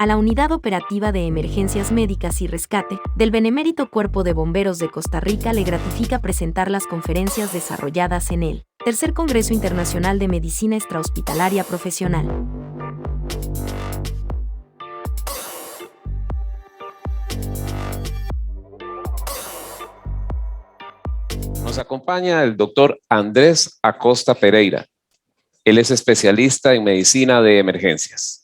a la Unidad Operativa de Emergencias Médicas y Rescate del Benemérito Cuerpo de Bomberos de Costa Rica le gratifica presentar las conferencias desarrolladas en el Tercer Congreso Internacional de Medicina Extrahospitalaria Profesional. Nos acompaña el doctor Andrés Acosta Pereira. Él es especialista en medicina de emergencias.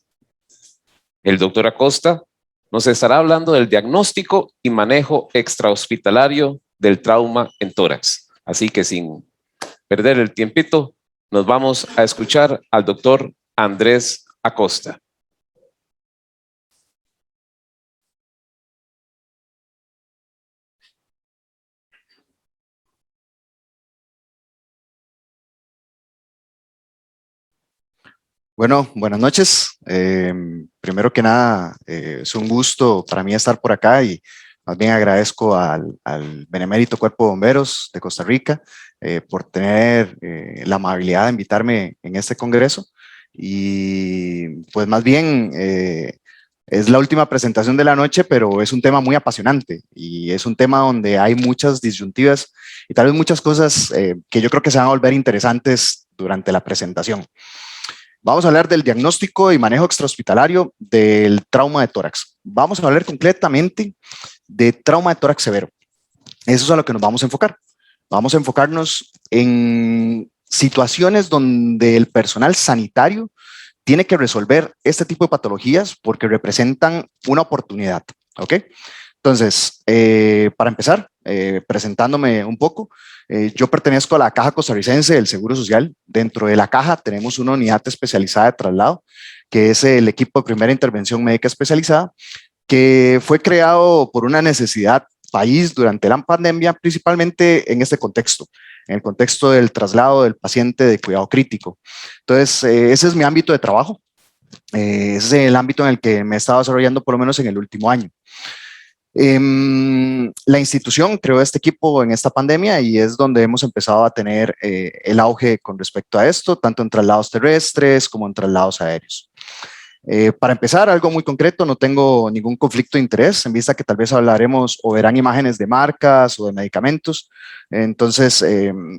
El doctor Acosta nos estará hablando del diagnóstico y manejo extrahospitalario del trauma en tórax. Así que sin perder el tiempito, nos vamos a escuchar al doctor Andrés Acosta. Bueno, buenas noches. Primero que nada, es un gusto para mí estar por acá y más bien agradezco al Benemérito Cuerpo de Bomberos de Costa Rica por tener la amabilidad de invitarme en este congreso. Y pues más bien es la última presentación de la noche, pero es un tema muy apasionante y es un tema donde hay muchas disyuntivas y tal vez muchas cosas que yo creo que se van a volver interesantes durante la presentación. Vamos a hablar del diagnóstico y manejo extrahospitalario del trauma de tórax. Vamos a hablar concretamente de trauma de tórax severo. Eso es a lo que nos vamos a enfocar. Vamos a enfocarnos en situaciones donde el personal sanitario tiene que resolver este tipo de patologías porque representan una oportunidad, ¿ok? Entonces, para empezar, presentándome un poco, yo pertenezco a la Caja Costarricense del Seguro Social. Dentro de la Caja tenemos una unidad especializada de traslado, que es el equipo de primera intervención médica especializada, que fue creado por una necesidad país durante la pandemia, principalmente en este contexto, en el contexto del traslado del paciente de cuidado crítico. Entonces, ese es mi ámbito de trabajo. Ese es el ámbito en el que me he estado desarrollando por lo menos en el último año. La institución creó este equipo en esta pandemia y es donde hemos empezado a tener el auge con respecto a esto, tanto en traslados terrestres como en traslados aéreos. Para empezar, algo muy concreto, no tengo ningún conflicto de interés, en vista que tal vez hablaremos o verán imágenes de marcas o de medicamentos. Entonces,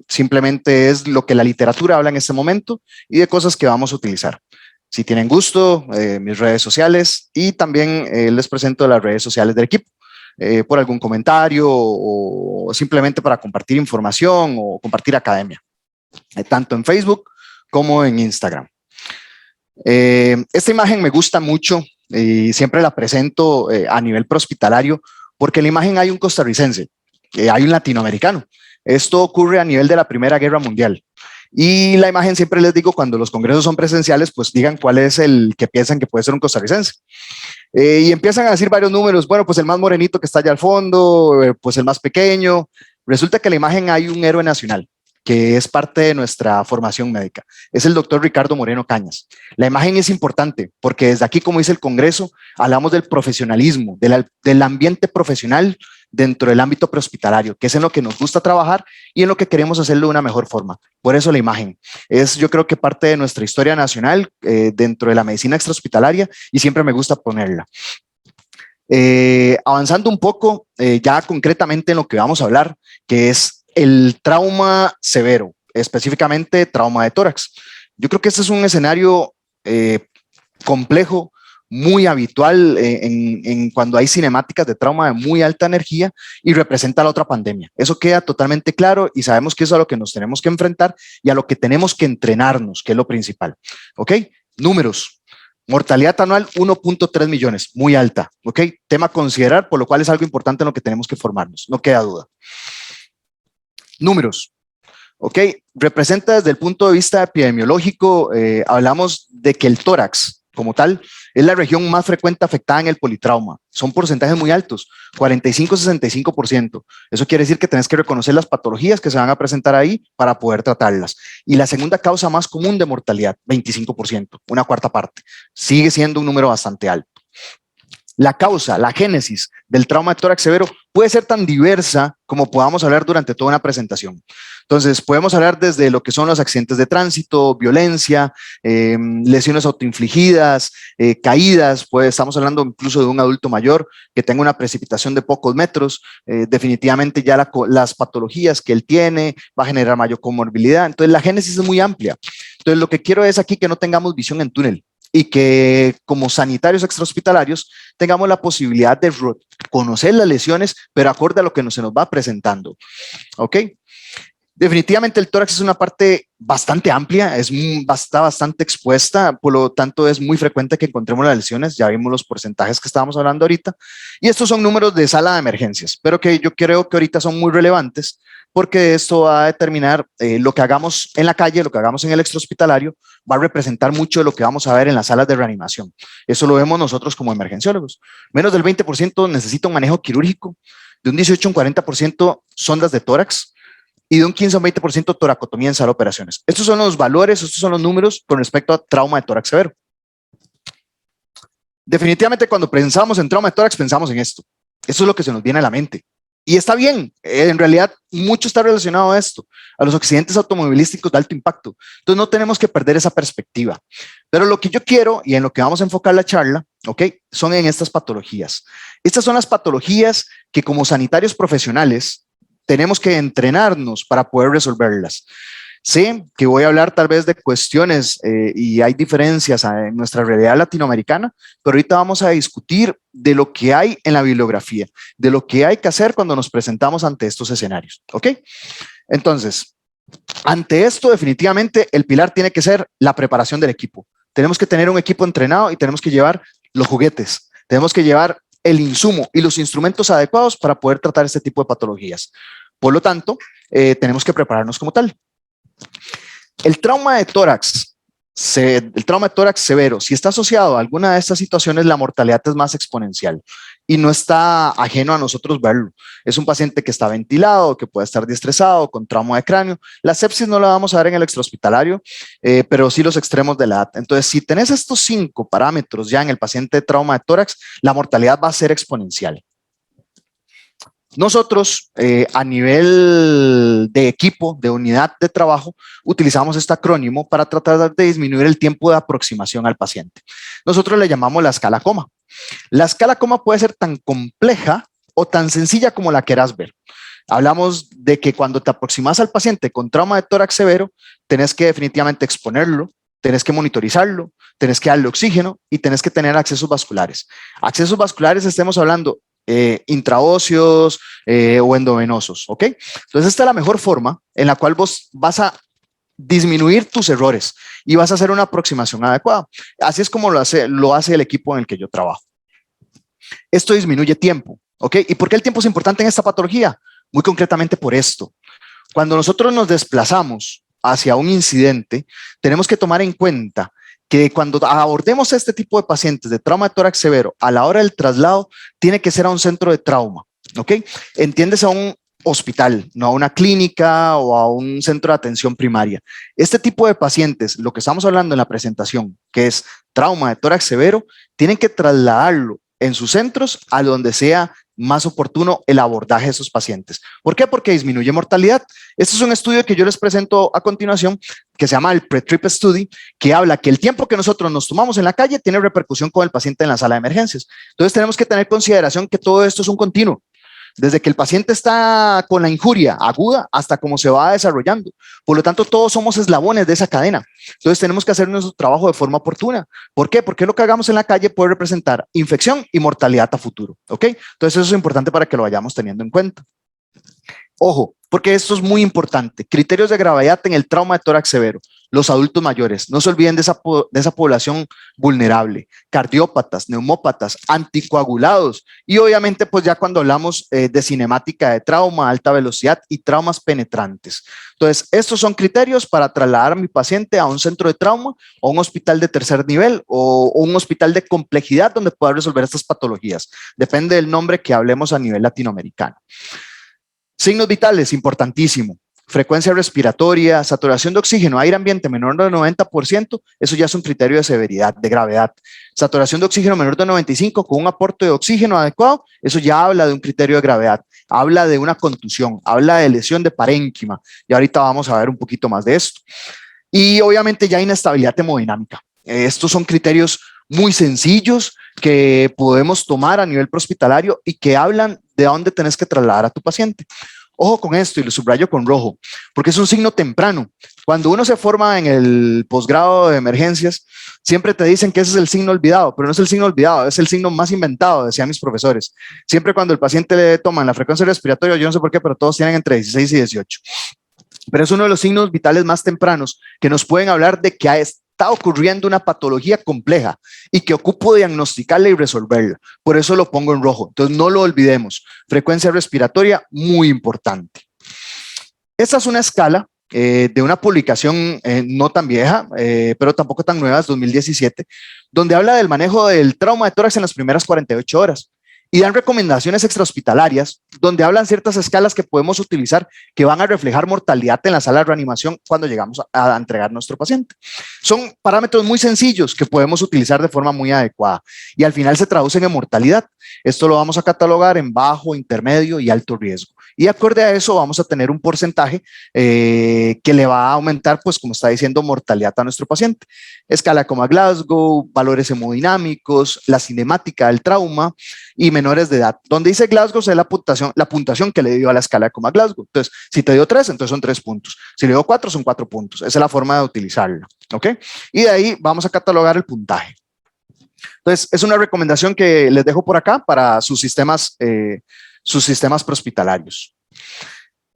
simplemente es lo que la literatura habla en este momento y de cosas que vamos a utilizar. Si tienen gusto, mis redes sociales y también les presento las redes sociales del equipo. Por algún comentario o simplemente para compartir información o compartir academia, tanto en Facebook como en Instagram. Esta imagen me gusta mucho y siempre la presento a nivel prehospitalario porque en la imagen hay un costarricense, hay un latinoamericano. Esto ocurre a nivel de la Primera Guerra Mundial. Y la imagen siempre les digo, cuando los congresos son presenciales, pues digan cuál es el que piensan que puede ser un costarricense. Y empiezan a decir varios números, bueno, pues el más morenito que está allá al fondo, pues el más pequeño. Resulta que en la imagen hay un héroe nacional, que es parte de nuestra formación médica. Es el doctor Ricardo Moreno Cañas. La imagen es importante porque desde aquí, como dice el Congreso, hablamos del profesionalismo, del ambiente profesional dentro del ámbito prehospitalario, que es en lo que nos gusta trabajar y en lo que queremos hacerlo de una mejor forma. Por eso la imagen es, yo creo que parte de nuestra historia nacional dentro de la medicina extrahospitalaria y siempre me gusta ponerla. Avanzando un poco ya concretamente en lo que vamos a hablar, que es el trauma severo, específicamente trauma de tórax. Yo creo que este es un escenario complejo, muy habitual en cuando hay cinemáticas de trauma de muy alta energía y representa la otra pandemia. Eso queda totalmente claro y sabemos que eso es a lo que nos tenemos que enfrentar y a lo que tenemos que entrenarnos, que es lo principal. ¿Ok? Números. Mortalidad anual 1.3 millones, muy alta. ¿Ok? Tema a considerar, por lo cual es algo importante en lo que tenemos que formarnos, no queda duda. Números. ¿Ok? Representa desde el punto de vista epidemiológico, hablamos de que el tórax como tal es la región más frecuente afectada en el politrauma. Son porcentajes muy altos, 45-65%. Eso quiere decir que tenés que reconocer las patologías que se van a presentar ahí para poder tratarlas. Y la segunda causa más común de mortalidad, 25%, una cuarta parte. Sigue siendo un número bastante alto. la causa, la génesis del trauma de tórax severo puede ser tan diversa como podamos hablar durante toda una presentación. Entonces, podemos hablar desde lo que son los accidentes de tránsito, violencia, lesiones autoinfligidas, caídas, pues estamos hablando incluso de un adulto mayor que tenga una precipitación de pocos metros, definitivamente ya las patologías que él tiene va a generar mayor comorbilidad. Entonces, la génesis es muy amplia. Entonces, lo que quiero es aquí que no tengamos visión en túnel y que como sanitarios extrahospitalarios tengamos la posibilidad de conocer las lesiones, pero acorde a lo que se nos va presentando. ¿Ok? Definitivamente el tórax es una parte bastante amplia, está bastante expuesta, por lo tanto es muy frecuente que encontremos las lesiones, ya vimos los porcentajes que estábamos hablando ahorita, y estos son números de sala de emergencias, pero que yo creo que ahorita son muy relevantes, porque esto va a determinar lo que hagamos en la calle, lo que hagamos en el extrahospitalario, va a representar mucho de lo que vamos a ver en las salas de reanimación. Eso lo vemos nosotros como emergenciólogos. Menos del 20% necesita un manejo quirúrgico, de un 18 a un 40% sondas de tórax, y de un 15 a un 20% toracotomía en sala de operaciones. Estos son los valores, estos son los números con respecto a trauma de tórax severo. Definitivamente cuando pensamos en trauma de tórax pensamos en esto. Eso es lo que se nos viene a la mente. Y está bien, en realidad mucho está relacionado a esto, a los accidentes automovilísticos de alto impacto. Entonces no tenemos que perder esa perspectiva. Pero lo que yo quiero y en lo que vamos a enfocar la charla, ¿ok? Son en estas patologías. Estas son las patologías que como sanitarios profesionales tenemos que entrenarnos para poder resolverlas. Sé que voy a hablar tal vez de cuestiones y hay diferencias en nuestra realidad latinoamericana, pero ahorita vamos a discutir de lo que hay en la bibliografía, de lo que hay que hacer cuando nos presentamos ante estos escenarios, ¿ok? Entonces, ante esto definitivamente el pilar tiene que ser la preparación del equipo. Tenemos que tener un equipo entrenado y tenemos que llevar los juguetes, tenemos que llevar el insumo y los instrumentos adecuados para poder tratar este tipo de patologías. Por lo tanto, tenemos que prepararnos como tal. El trauma de tórax severo, si está asociado a alguna de estas situaciones, la mortalidad es más exponencial y no está ajeno a nosotros verlo. Es un paciente que está ventilado, que puede estar diestresado, con trauma de cráneo. La sepsis no la vamos a ver en el extrahospitalario, pero sí los extremos de la edad. Entonces, si tenés estos 5 parámetros ya en el paciente de trauma de tórax, la mortalidad va a ser exponencial. Nosotros, a nivel de equipo, de unidad de trabajo, utilizamos este acrónimo para tratar de disminuir el tiempo de aproximación al paciente. Nosotros le llamamos la escala coma. La escala coma puede ser tan compleja o tan sencilla como la quieras ver. Hablamos de que cuando te aproximas al paciente con trauma de tórax severo, tenés que definitivamente exponerlo, tenés que monitorizarlo, tenés que darle oxígeno y tenés que tener accesos vasculares. Accesos vasculares estemos hablando intraóseos o endovenosos, ¿ok? Entonces esta es la mejor forma en la cual vos vas a disminuir tus errores y vas a hacer una aproximación adecuada. Así es como lo hace el equipo en el que yo trabajo. Esto disminuye tiempo, ¿ok? ¿Y por qué el tiempo es importante en esta patología? Muy concretamente por esto. Cuando nosotros nos desplazamos hacia un incidente, tenemos que tomar en cuenta que cuando abordemos este tipo de pacientes de trauma de tórax severo, a la hora del traslado, tiene que ser a un centro de trauma, ¿ok? Entiéndese a un hospital, no a una clínica o a un centro de atención primaria. Este tipo de pacientes, lo que estamos hablando en la presentación, que es trauma de tórax severo, tienen que trasladarlo en sus centros a donde sea más oportuno el abordaje de esos pacientes. ¿Por qué? Porque disminuye mortalidad. Este es un estudio que yo les presento a continuación, que se llama el Pre-Trip Study, que habla que el tiempo que nosotros nos tomamos en la calle tiene repercusión con el paciente en la sala de emergencias. Entonces tenemos que tener consideración que todo esto es un continuo. Desde que el paciente está con la injuria aguda hasta cómo se va desarrollando. Por lo tanto, todos somos eslabones de esa cadena. Entonces, tenemos que hacer nuestro trabajo de forma oportuna. ¿Por qué? Porque lo que hagamos en la calle puede representar infección y mortalidad a futuro. ¿Ok? Entonces, eso es importante para que lo vayamos teniendo en cuenta. Ojo, porque esto es muy importante. Criterios de gravedad en el trauma de tórax severo. Los adultos mayores, no se olviden de esa población vulnerable, cardiópatas, neumópatas, anticoagulados y obviamente pues ya cuando hablamos de cinemática de trauma, alta velocidad y traumas penetrantes. Entonces, estos son criterios para trasladar a mi paciente a un centro de trauma o un hospital de tercer nivel o un hospital de complejidad donde pueda resolver estas patologías. Depende del nombre que hablemos a nivel latinoamericano. Signos vitales, importantísimo. frecuencia respiratoria, saturación de oxígeno, aire ambiente menor del 90%, eso ya es un criterio de severidad, de gravedad. Saturación de oxígeno menor de 95 con un aporte de oxígeno adecuado, eso ya habla de un criterio de gravedad, habla de una contusión, habla de lesión de parénquima, y ahorita vamos a ver un poquito más de esto. Y obviamente ya inestabilidad hemodinámica. Estos son criterios muy sencillos que podemos tomar a nivel prehospitalario y que hablan de dónde tenés que trasladar a tu paciente. Ojo con esto y lo subrayo con rojo, porque es un signo temprano. Cuando uno se forma en el posgrado de emergencias, siempre te dicen que ese es el signo olvidado, pero no es el signo olvidado, es el signo más inventado, decían mis profesores. Siempre cuando el paciente le toman la frecuencia respiratoria, yo no sé por qué, pero todos tienen entre 16 y 18. Pero es uno de los signos vitales más tempranos que nos pueden hablar de que está ocurriendo una patología compleja y que ocupo diagnosticarla y resolverla. Por eso lo pongo en rojo. Entonces no lo olvidemos. Frecuencia respiratoria, muy importante. Esta es una escala de una publicación no tan vieja, pero tampoco tan nueva, es 2017, donde habla del manejo del trauma de tórax en las primeras 48 horas. Y dan recomendaciones extrahospitalarias donde hablan ciertas escalas que podemos utilizar que van a reflejar mortalidad en la sala de reanimación cuando llegamos a entregar nuestro paciente. Son parámetros muy sencillos que podemos utilizar de forma muy adecuada y al final se traducen en mortalidad. Esto lo vamos a catalogar en bajo, intermedio y alto riesgo. Y acorde a eso vamos a tener un porcentaje que le va a aumentar, pues como está diciendo, mortalidad a nuestro paciente. Escala como Glasgow, valores hemodinámicos, la cinemática del trauma y menores de edad. Donde dice Glasgow es la puntuación que le dio a la escala de Coma Glasgow. Entonces, si te dio 3, entonces son 3 puntos. Si le dio 4, son 4 puntos. Esa es la forma de utilizarla. ¿Ok? Y de ahí vamos a catalogar el puntaje. Entonces, es una recomendación que les dejo por acá para sus sistemas prehospitalarios.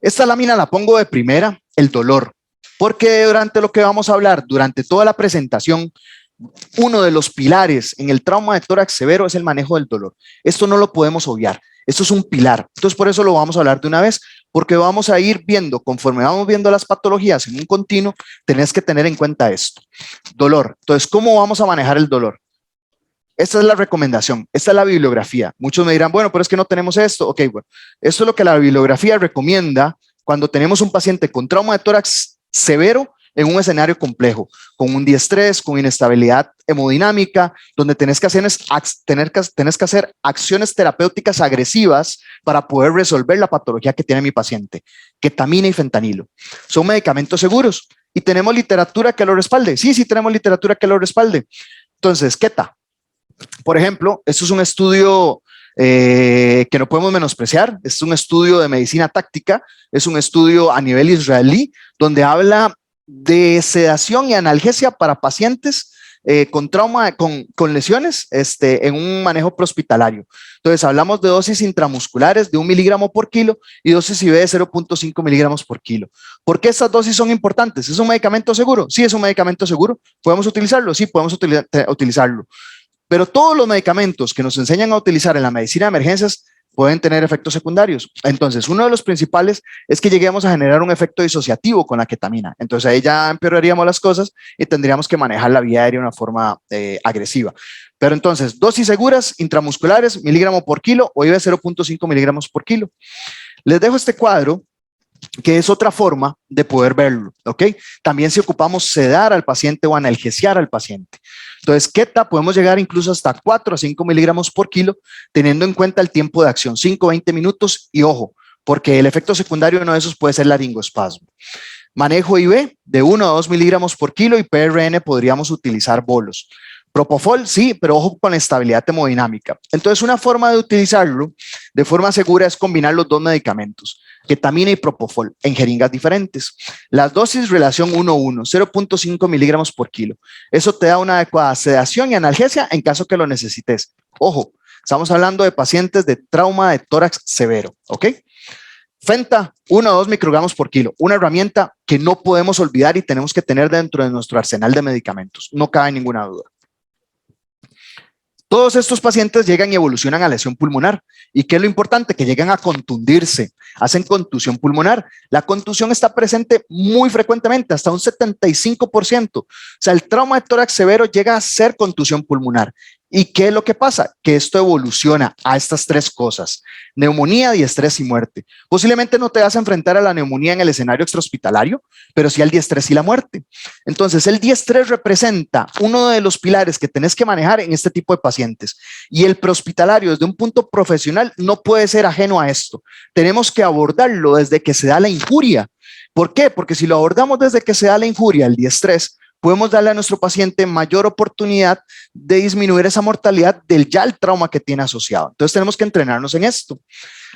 Esta lámina la pongo de primera, el dolor, porque durante lo que vamos a hablar, durante toda la presentación, uno de los pilares en el trauma de tórax severo es el manejo del dolor. Esto no lo podemos obviar. Esto es un pilar. Entonces, por eso lo vamos a hablar de una vez, porque vamos a ir viendo, conforme vamos viendo las patologías en un continuo, tenés que tener en cuenta esto. Dolor. Entonces, ¿cómo vamos a manejar el dolor? Esta es la recomendación, esta es la bibliografía. Muchos me dirán, bueno, pero es que no tenemos esto. Ok, bueno, esto es lo que la bibliografía recomienda cuando tenemos un paciente con trauma de tórax severo en un escenario complejo, con un diestrés, con inestabilidad hemodinámica, donde tenés que hacer acciones terapéuticas agresivas para poder resolver la patología que tiene mi paciente. Ketamina y fentanilo. Son medicamentos seguros y tenemos literatura que lo respalde. Sí, tenemos literatura que lo respalde. Entonces, Keta. Por ejemplo, esto es un estudio que no podemos menospreciar, es un estudio de medicina táctica, es un estudio a nivel israelí, donde habla de sedación y analgesia para pacientes con trauma, con lesiones en un manejo prehospitalario. Entonces, hablamos de dosis intramusculares de 1 miligramo por kilo y dosis IV de 0.5 miligramos por kilo. ¿Por qué estas dosis son importantes? ¿Es un medicamento seguro? Sí, es un medicamento seguro. ¿Podemos utilizarlo? Sí, podemos utilizarlo. Pero todos los medicamentos que nos enseñan a utilizar en la medicina de emergencias pueden tener efectos secundarios. Entonces, uno de los principales es que lleguemos a generar un efecto disociativo con la ketamina. Entonces, ahí ya empeoraríamos las cosas y tendríamos que manejar la vía aérea de una forma agresiva. Pero entonces, dosis seguras, intramusculares, miligramo por kilo o IV 0.5 miligramos por kilo. Les dejo este cuadro, que es otra forma de poder verlo, ¿ok? También si ocupamos sedar al paciente o analgesiar al paciente. Entonces, Keta podemos llegar incluso hasta 4 a 5 miligramos por kilo, teniendo en cuenta el tiempo de acción, 5 a 20 minutos, y ojo, porque el efecto secundario de uno de esos puede ser laringoespasmo. Manejo IV de 1 a 2 miligramos por kilo y PRN podríamos utilizar bolos. Propofol, sí, pero ojo con la estabilidad hemodinámica. Entonces, una forma de utilizarlo de forma segura es combinar los dos medicamentos, ketamina y propofol, en jeringas diferentes. Las dosis relación 1:1, 0.5 miligramos por kilo. Eso te da una adecuada sedación y analgesia en caso que lo necesites. Ojo, estamos hablando de pacientes de trauma de tórax severo, ¿ok? Fenta, 1 a 2 microgramos por kilo, una herramienta que no podemos olvidar y tenemos que tener dentro de nuestro arsenal de medicamentos, no cabe ninguna duda. Todos estos pacientes llegan y evolucionan a lesión pulmonar. ¿Y qué es lo importante? Que llegan a contundirse, hacen contusión pulmonar. La contusión está presente muy frecuentemente, hasta un 75%. O sea, el trauma de tórax severo llega a ser contusión pulmonar. ¿Y qué es lo que pasa? Que esto evoluciona a estas tres cosas: neumonía, diestrés y muerte. Posiblemente no te vas a enfrentar a la neumonía en el escenario extrahospitalario, pero sí al diestrés y la muerte. Entonces, el diestrés representa uno de los pilares que tenés que manejar en este tipo de pacientes. Y el prehospitalario, desde un punto profesional, no puede ser ajeno a esto. Tenemos que abordarlo desde que se da la injuria. ¿Por qué? Porque si lo abordamos desde que se da la injuria, el diestrés, podemos darle a nuestro paciente mayor oportunidad de disminuir esa mortalidad del ya el trauma que tiene asociado. Entonces tenemos que entrenarnos en esto.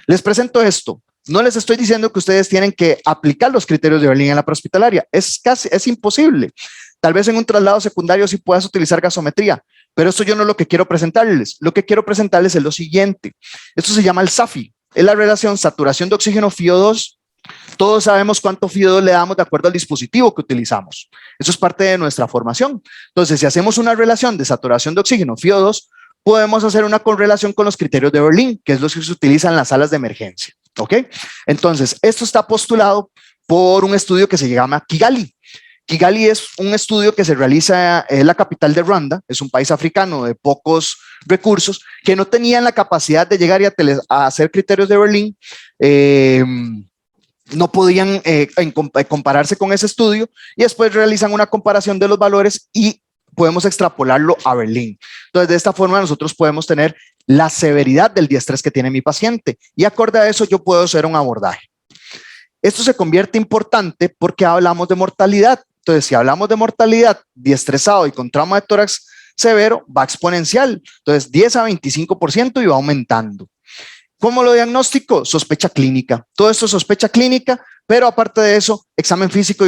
Les presento esto. No les estoy diciendo que ustedes tienen que aplicar los criterios de Berlín en la prehospitalaria. Es imposible. Tal vez en un traslado secundario sí puedas utilizar gasometría, pero eso yo no es lo que quiero presentarles. Lo que quiero presentarles es lo siguiente. Esto se llama el SAFI. Es la relación saturación de oxígeno FiO2. Todos sabemos cuánto FiO2 le damos de acuerdo al dispositivo que utilizamos. Eso es parte de nuestra formación. Entonces, si hacemos una relación de saturación de oxígeno FiO2, podemos hacer una correlación con los criterios de Berlín, que es los que se utilizan en las salas de emergencia. ¿Ok? Entonces, esto está postulado por un estudio que se llama Kigali. Kigali es un estudio que se realiza en la capital de Ruanda, es un país africano de pocos recursos, que no tenían la capacidad de llegar a hacer criterios de Berlín. No podían compararse con ese estudio, y después realizan una comparación de los valores y podemos extrapolarlo a Berlín. Entonces, de esta forma nosotros podemos tener la severidad del diestrés que tiene mi paciente, y acorde a eso yo puedo hacer un abordaje. Esto se convierte importante porque hablamos de mortalidad. Entonces, si hablamos de mortalidad, diestrezado y con trauma de tórax severo, va exponencial. Entonces, 10 a 25% y va aumentando. ¿Cómo lo diagnostico? Sospecha clínica. Todo esto es sospecha clínica, pero aparte de eso, examen físico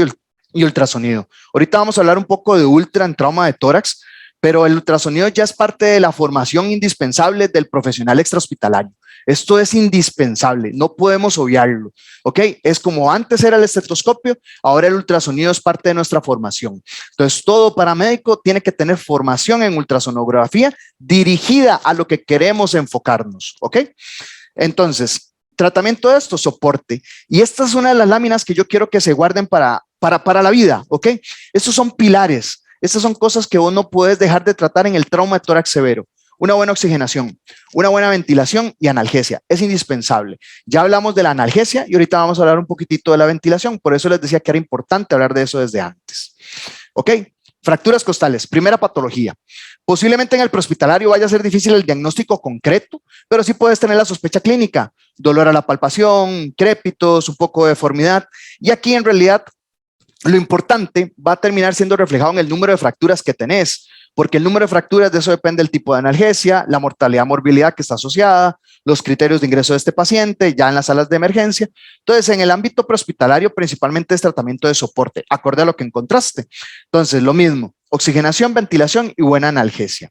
y ultrasonido. Ahorita vamos a hablar un poco de ultra en trauma de tórax, pero el ultrasonido ya es parte de la formación indispensable del profesional extrahospitalario. Esto es indispensable, no podemos obviarlo, ¿ok? Es como antes era el estetoscopio, ahora el ultrasonido es parte de nuestra formación. Entonces, todo paramédico tiene que tener formación en ultrasonografía dirigida a lo que queremos enfocarnos, ¿ok? Entonces, tratamiento de esto, soporte. Y esta es una de las láminas que yo quiero que se guarden para la vida, ¿ok? Estos son pilares. Estas son cosas que vos no puedes dejar de tratar en el trauma de tórax severo. Una buena oxigenación, una buena ventilación y analgesia. Es indispensable. Ya hablamos de la analgesia y ahorita vamos a hablar un poquitito de la ventilación. Por eso les decía que era importante hablar de eso desde antes. ¿Ok? Fracturas costales, primera patología. Posiblemente en el prehospitalario vaya a ser difícil el diagnóstico concreto, pero sí puedes tener la sospecha clínica. Dolor a la palpación, crépitos, un poco de deformidad. Y aquí en realidad lo importante va a terminar siendo reflejado en el número de fracturas que tenés, porque el número de fracturas, de eso depende el tipo de analgesia, la mortalidad, morbilidad que está asociada, los criterios de ingreso de este paciente, ya en las salas de emergencia. Entonces, en el ámbito prehospitalario, principalmente es tratamiento de soporte, acorde a lo que encontraste. Entonces, lo mismo, oxigenación, ventilación y buena analgesia.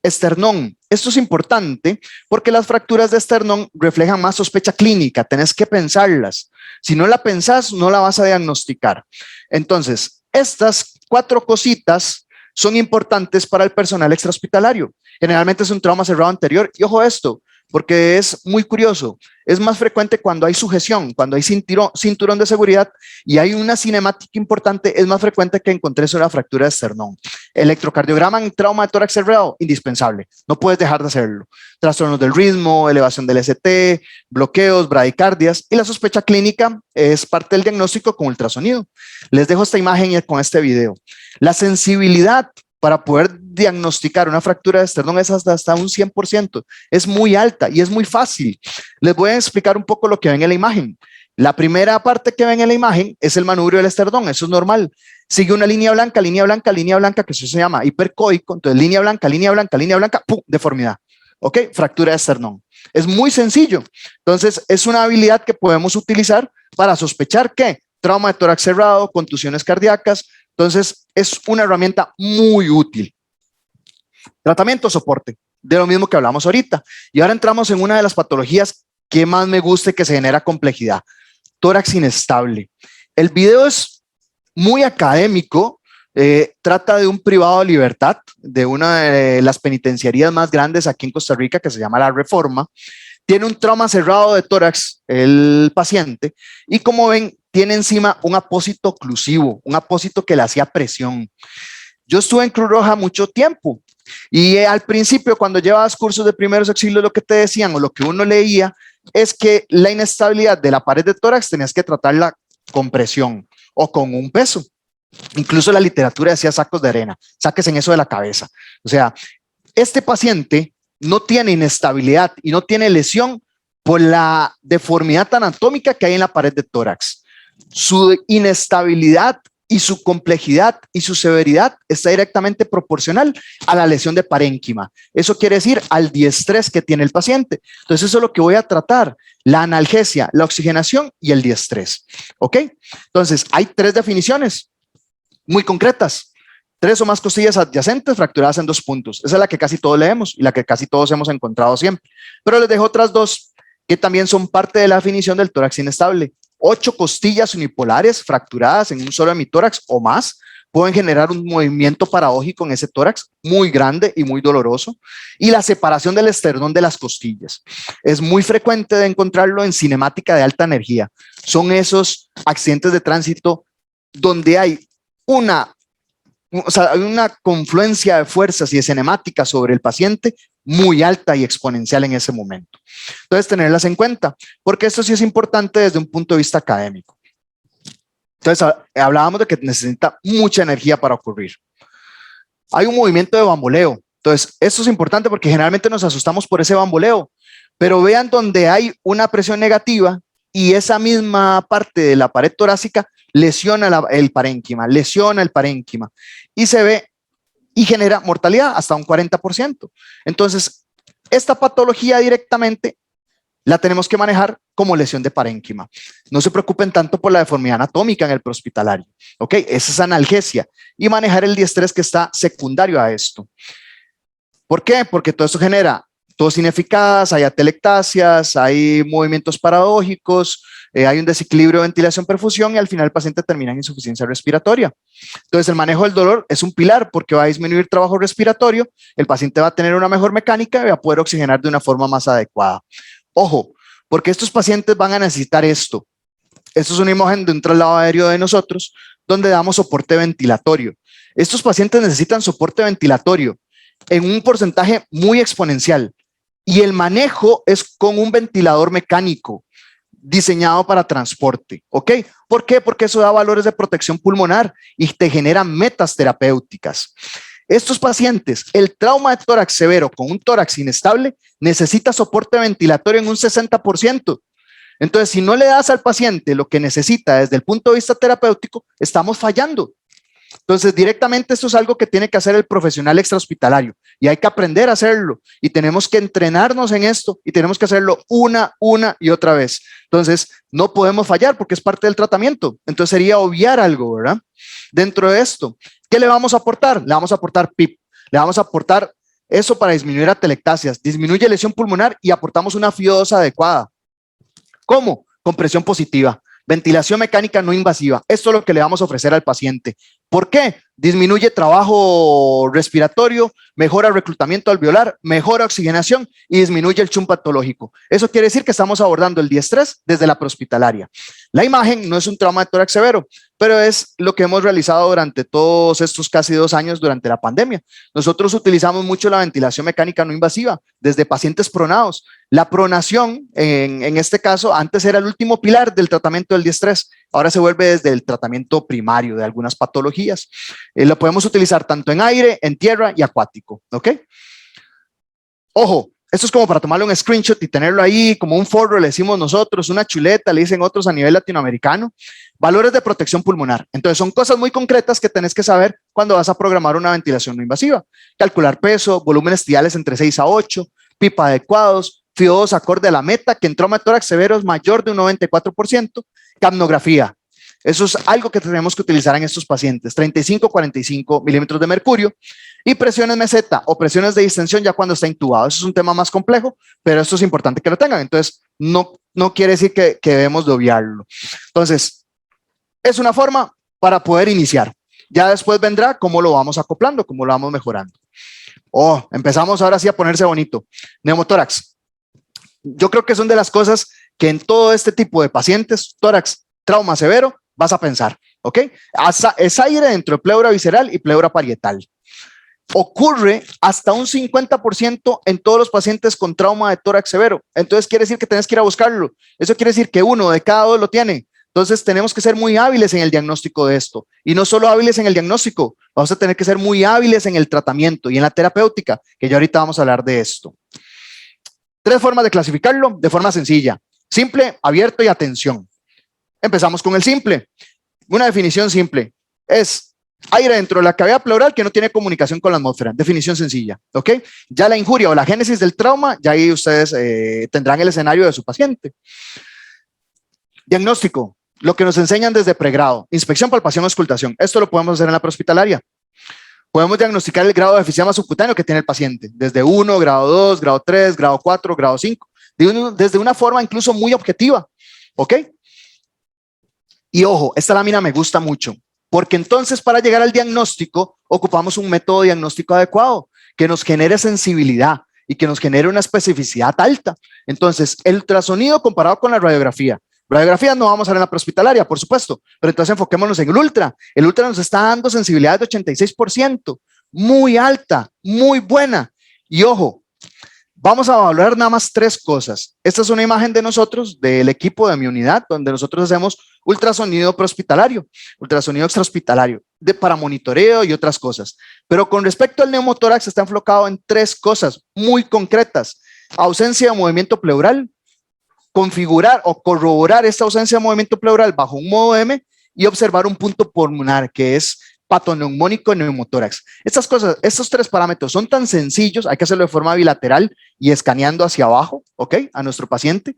Esternón, esto es importante porque las fracturas de esternón reflejan más sospecha clínica, tenés que pensarlas. Si no la pensás, no la vas a diagnosticar. Entonces, estas 4 cositas son importantes para el personal extrahospitalario. Generalmente es un trauma cerrado anterior, y ojo esto, porque es muy curioso, es más frecuente cuando hay sujeción, cuando hay cinturón de seguridad y hay una cinemática importante, es más frecuente que encontres una fractura de esternón. Electrocardiograma en trauma de tórax cerrado, indispensable, no puedes dejar de hacerlo. Trastornos del ritmo, elevación del ST, bloqueos, bradicardias, y la sospecha clínica es parte del diagnóstico con ultrasonido. Les dejo esta imagen con este video. La sensibilidad para poder diagnosticar una fractura de esternón es hasta un 100%. Es muy alta y es muy fácil. Les voy a explicar un poco lo que ven en la imagen. La primera parte que ven en la imagen es el manubrio del esternón, eso es normal. Sigue una línea blanca, que eso se llama hipercoico. Entonces, línea blanca, ¡pum!, deformidad. ¿Ok? Fractura de esternón. Es muy sencillo. Entonces, es una habilidad que podemos utilizar para sospechar que trauma de tórax cerrado, contusiones cardíacas. Entonces, es una herramienta muy útil. Tratamiento, soporte, de lo mismo que hablamos ahorita. Y ahora entramos en una de las patologías que más me gusta y que se genera complejidad. Tórax inestable. El video es muy académico. Trata de un privado de libertad de una de las penitenciarías más grandes aquí en Costa Rica, que se llama La Reforma. Tiene un trauma cerrado de tórax el paciente, y como ven, tiene encima un apósito oclusivo, un apósito que le hacía presión. Yo estuve en Cruz Roja mucho tiempo Y al principio, cuando llevabas cursos de primeros auxilios, lo que te decían o lo que uno leía es que la inestabilidad de la pared de tórax tenías que tratarla con presión o con un peso. Incluso la literatura decía sacos de arena, saques en eso de la cabeza. O sea, este paciente no tiene inestabilidad y no tiene lesión por la deformidad anatómica que hay en la pared de tórax. Su inestabilidad y su complejidad y su severidad está directamente proporcional a la lesión de parénquima. Eso quiere decir al diestrés que tiene el paciente. Entonces eso es lo que voy a tratar, la analgesia, la oxigenación y el diestrés. ¿Ok? Entonces hay 3 definiciones muy concretas. 3 o más costillas adyacentes fracturadas en 2 puntos. Esa es la que casi todos leemos y la que casi todos hemos encontrado siempre. Pero les dejo otras 2 que también son parte de la definición del tórax inestable. 8 costillas unipolares fracturadas en un solo hemitórax o más pueden generar un movimiento paradójico en ese tórax muy grande y muy doloroso. Y la separación del esternón de las costillas. Es muy frecuente de encontrarlo en cinemática de alta energía. Son esos accidentes de tránsito donde hay una confluencia de fuerzas y de cinemática sobre el paciente muy alta y exponencial en ese momento. Entonces, tenerlas en cuenta, porque esto sí es importante desde un punto de vista académico. Entonces, hablábamos de que necesita mucha energía para ocurrir. Hay un movimiento de bamboleo. Entonces, esto es importante porque generalmente nos asustamos por ese bamboleo, pero vean donde hay una presión negativa y esa misma parte de la pared torácica lesiona el parénquima y se ve y genera mortalidad hasta un 40%. Entonces, esta patología directamente la tenemos que manejar como lesión de parénquima. No se preocupen tanto por la deformidad anatómica en el prehospitalario, ¿ok? Esa es analgesia y manejar el diestrés que está secundario a esto. ¿Por qué? Porque todo esto genera tos ineficaz, hay atelectasias, hay movimientos paradójicos, hay un desequilibrio de ventilación-perfusión y al final el paciente termina en insuficiencia respiratoria. Entonces el manejo del dolor es un pilar porque va a disminuir trabajo respiratorio, el paciente va a tener una mejor mecánica y va a poder oxigenar de una forma más adecuada. Ojo, porque estos pacientes van a necesitar esto. Esto es una imagen de un traslado aéreo de nosotros donde damos soporte ventilatorio. Estos pacientes necesitan soporte ventilatorio en un porcentaje muy exponencial y el manejo es con un ventilador mecánico diseñado para transporte, ¿ok? ¿Por qué? Porque eso da valores de protección pulmonar y te genera metas terapéuticas. Estos pacientes, el trauma de tórax severo con un tórax inestable necesita soporte ventilatorio en un 60%. Entonces, si no le das al paciente lo que necesita desde el punto de vista terapéutico, estamos fallando. Entonces, directamente esto es algo que tiene que hacer el profesional extrahospitalario y hay que aprender a hacerlo y tenemos que entrenarnos en esto y tenemos que hacerlo una y otra vez. Entonces, no podemos fallar porque es parte del tratamiento. Entonces, sería obviar algo, ¿verdad? Dentro de esto, ¿qué le vamos a aportar? Le vamos a aportar PIP, le vamos a aportar eso para disminuir atelectasias, disminuye lesión pulmonar y aportamos una FiO2 adecuada. ¿Cómo? Con presión positiva. Ventilación mecánica no invasiva. Esto es lo que le vamos a ofrecer al paciente. ¿Por qué? Disminuye trabajo respiratorio, mejora reclutamiento alveolar, mejora oxigenación y disminuye el chum patológico. Eso quiere decir que estamos abordando el diestrés desde la prehospitalaria. La imagen no es un trauma de tórax severo, pero es lo que hemos realizado durante todos estos casi 2 años durante la pandemia. Nosotros utilizamos mucho la ventilación mecánica no invasiva desde pacientes pronados. La pronación, en este caso, antes era el último pilar del tratamiento del diestrés. Ahora se vuelve desde el tratamiento primario de algunas patologías. Lo podemos utilizar tanto en aire, en tierra y acuático, ¿ok? Ojo, esto es como para tomarle un screenshot y tenerlo ahí como un forro, le decimos nosotros, una chuleta, le dicen otros a nivel latinoamericano. Valores de protección pulmonar. Entonces son cosas muy concretas que tenés que saber cuando vas a programar una ventilación no invasiva. Calcular peso, volúmenes tibiales entre 6 a 8, PIP adecuados, FiO2 acorde a la meta, que en trauma de tórax severo es mayor de un 94%, capnografía. Eso es algo que tenemos que utilizar en estos pacientes, 35-45 milímetros de mercurio y presiones meseta o presiones de distensión ya cuando está intubado. Eso es un tema más complejo, pero esto es importante que lo tengan. Entonces, no quiere decir que debemos de obviarlo. Entonces, es una forma para poder iniciar. Ya después vendrá cómo lo vamos acoplando, cómo lo vamos mejorando. Empezamos ahora sí a ponerse bonito. Neumotórax. Yo creo que son de las cosas que en todo este tipo de pacientes, tórax, trauma severo, vas a pensar, ¿ok? Es aire dentro de pleura visceral y pleura parietal. ocurre hasta un 50% en todos los pacientes con trauma de tórax severo. Entonces quiere decir que tenés que ir a buscarlo. Eso quiere decir que 1 de cada 2 lo tiene. Entonces tenemos que ser muy hábiles en el diagnóstico de esto. Y no solo hábiles en el diagnóstico, vamos a tener que ser muy hábiles en el tratamiento y en la terapéutica, que ya ahorita vamos a hablar de esto. 3 formas de clasificarlo de forma sencilla: simple, abierto y atención. Empezamos con el simple. Una definición simple es aire dentro de la cavidad pleural que no tiene comunicación con la atmósfera. Definición sencilla, ¿ok? Ya la injuria o la génesis del trauma, ya ahí ustedes tendrán el escenario de su paciente. Diagnóstico, lo que nos enseñan desde pregrado: inspección, palpación, auscultación. Esto lo podemos hacer en la prehospitalaria. Podemos diagnosticar el grado de efisema subcutáneo que tiene el paciente, desde 1, grado 2, grado 3, grado 4, grado 5, desde una forma incluso muy objetiva, ¿ok? Y ojo, esta lámina me gusta mucho, porque entonces para llegar al diagnóstico ocupamos un método diagnóstico adecuado que nos genere sensibilidad y que nos genere una especificidad alta. Entonces, el ultrasonido comparado con la radiografía. Radiografía no vamos a ver en la prehospitalaria, por supuesto, pero entonces enfoquémonos en el ultra. El ultra nos está dando sensibilidad de 86%, muy alta, muy buena. Y ojo, vamos a evaluar nada más 3 cosas. Esta es una imagen de nosotros, del equipo de mi unidad, donde nosotros hacemos ultrasonido prehospitalario, ultrasonido extrahospitalario, para monitoreo y otras cosas. Pero con respecto al neumotórax está enfocado en 3 cosas muy concretas: ausencia de movimiento pleural, configurar o corroborar esta ausencia de movimiento pleural bajo un modo M y observar un punto pulmonar que es patoneumónico en neumotórax. Estas cosas, estos 3 parámetros son tan sencillos, hay que hacerlo de forma bilateral y escaneando hacia abajo, ¿ok? A nuestro paciente.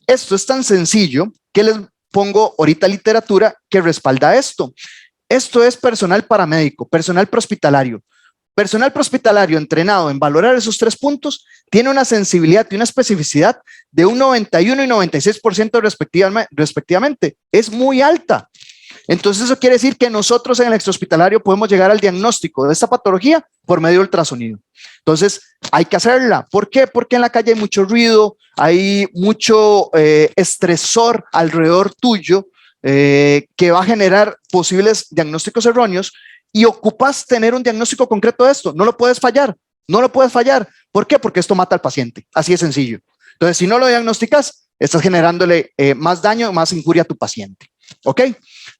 Esto es tan sencillo que les pongo ahorita literatura que respalda esto. Esto es personal paramédico, personal prehospitalario. Personal prehospitalario entrenado en valorar esos 3 puntos tiene una sensibilidad y una especificidad de un 91 y 96% respectivamente. Es muy alta. Entonces eso quiere decir que nosotros en el extrahospitalario podemos llegar al diagnóstico de esta patología por medio de ultrasonido. Entonces hay que hacerla. ¿Por qué? Porque en la calle hay mucho ruido, hay mucho estresor alrededor tuyo que va a generar posibles diagnósticos erróneos y ocupas tener un diagnóstico concreto de esto. No lo puedes fallar, no lo puedes fallar. ¿Por qué? Porque esto mata al paciente. Así de sencillo. Entonces, si no lo diagnosticas, estás generándole más daño, más injuria a tu paciente. ¿Ok?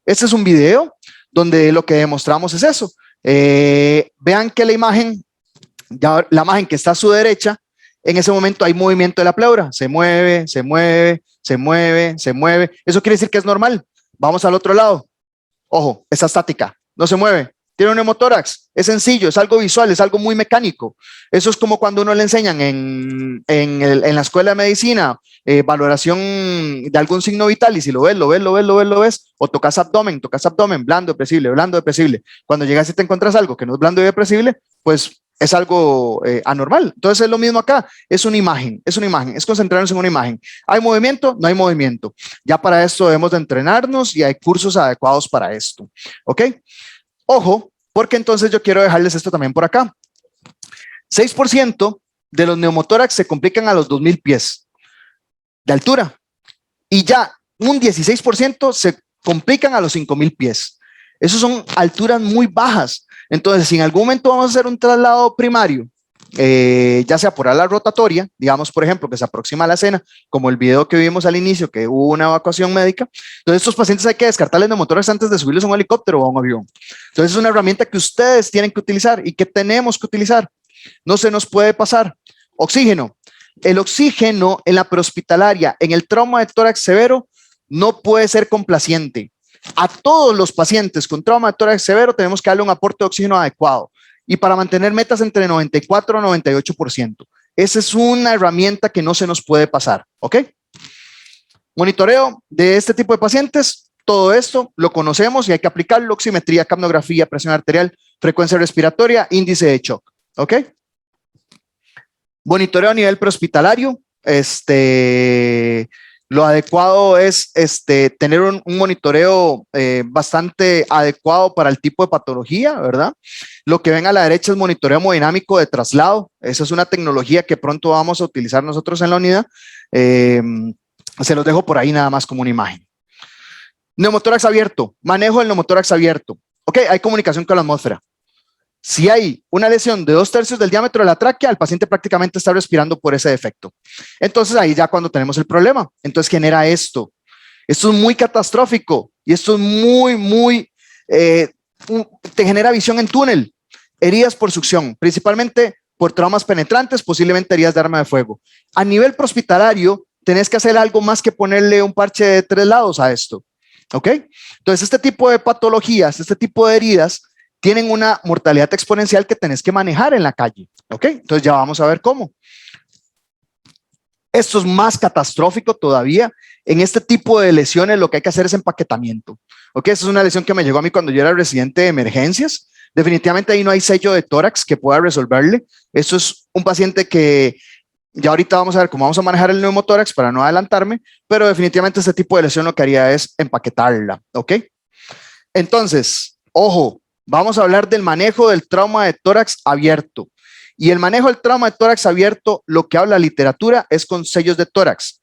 Este es un video donde lo que demostramos es eso. Vean que la imagen que está a su derecha, en ese momento hay movimiento de la pleura. Se mueve, se mueve, se mueve, se mueve. Eso quiere decir que es normal. Vamos al otro lado. Ojo, está estática, no se mueve. Tiene un neumotórax, es sencillo, es algo visual, es algo muy mecánico. Eso es como cuando uno le enseñan en la escuela de medicina valoración de algún signo vital y si lo ves, o tocas abdomen, blando, depresible. Cuando llegas y te encuentras algo que no es blando y depresible, pues es algo anormal. Entonces es lo mismo acá, es una imagen, es concentrarnos en una imagen. ¿Hay movimiento? No hay movimiento. Ya para esto debemos de entrenarnos y hay cursos adecuados para esto. ¿Ok? Ojo, porque entonces yo quiero dejarles esto también por acá. 6% de los neumotórax se complican a los 2000 pies de altura y ya un 16% se complican a los 5000 pies. Esas son alturas muy bajas. Entonces, si en algún momento vamos a hacer un traslado primario, ya sea por ala rotatoria, digamos, por ejemplo, que se aproxima a la cena, como el video que vimos al inicio, que hubo una evacuación médica, entonces estos pacientes hay que descartarles neumotórax antes de subirlos a un helicóptero o a un avión. Entonces es una herramienta que ustedes tienen que utilizar y que tenemos que utilizar. No se nos puede pasar. Oxígeno. El oxígeno en la prehospitalaria, en el trauma de tórax severo, no puede ser complaciente. A todos los pacientes con trauma de tórax severo tenemos que darle un aporte de oxígeno adecuado y para mantener metas entre 94 y 98%. Esa es una herramienta que no se nos puede pasar, ¿ok? Monitoreo de este tipo de pacientes, todo esto lo conocemos y hay que aplicarlo: oximetría, capnografía, presión arterial, frecuencia respiratoria, índice de shock, ¿ok? Monitoreo a nivel prehospitalario, lo adecuado es tener un monitoreo bastante adecuado para el tipo de patología, ¿verdad? Lo que ven a la derecha es monitoreo hemodinámico de traslado. Esa es una tecnología que pronto vamos a utilizar nosotros en la unidad. Se los dejo por ahí nada más como una imagen. Neumotórax abierto, manejo del neumotórax abierto. Ok, hay comunicación con la atmósfera. Si hay una lesión de 2/3 del diámetro de la tráquea, el paciente prácticamente está respirando por ese defecto. Entonces ahí ya cuando tenemos el problema, entonces genera esto. Esto es muy catastrófico y esto es muy, te genera visión en túnel, heridas por succión, principalmente por traumas penetrantes, posiblemente heridas de arma de fuego. A nivel prehospitalario, tenés que hacer algo más que ponerle un parche de 3 lados a esto. ¿Ok? Entonces, este tipo de patologías, este tipo de heridas, tienen una mortalidad exponencial que tenés que manejar en la calle. ¿Ok? Entonces, ya vamos a ver cómo. Esto es más catastrófico todavía. En este tipo de lesiones, lo que hay que hacer es empaquetamiento. ¿Ok? Esta es una lesión que me llegó a mí cuando yo era residente de emergencias. Definitivamente ahí no hay sello de tórax que pueda resolverle. Esto es un paciente que ya ahorita vamos a ver cómo vamos a manejar el neumotórax para no adelantarme, pero definitivamente este tipo de lesión lo que haría es empaquetarla, ¿ok? Entonces, ojo, vamos a hablar del manejo del trauma de tórax abierto. Y el manejo del trauma de tórax abierto, lo que habla la literatura es con sellos de tórax.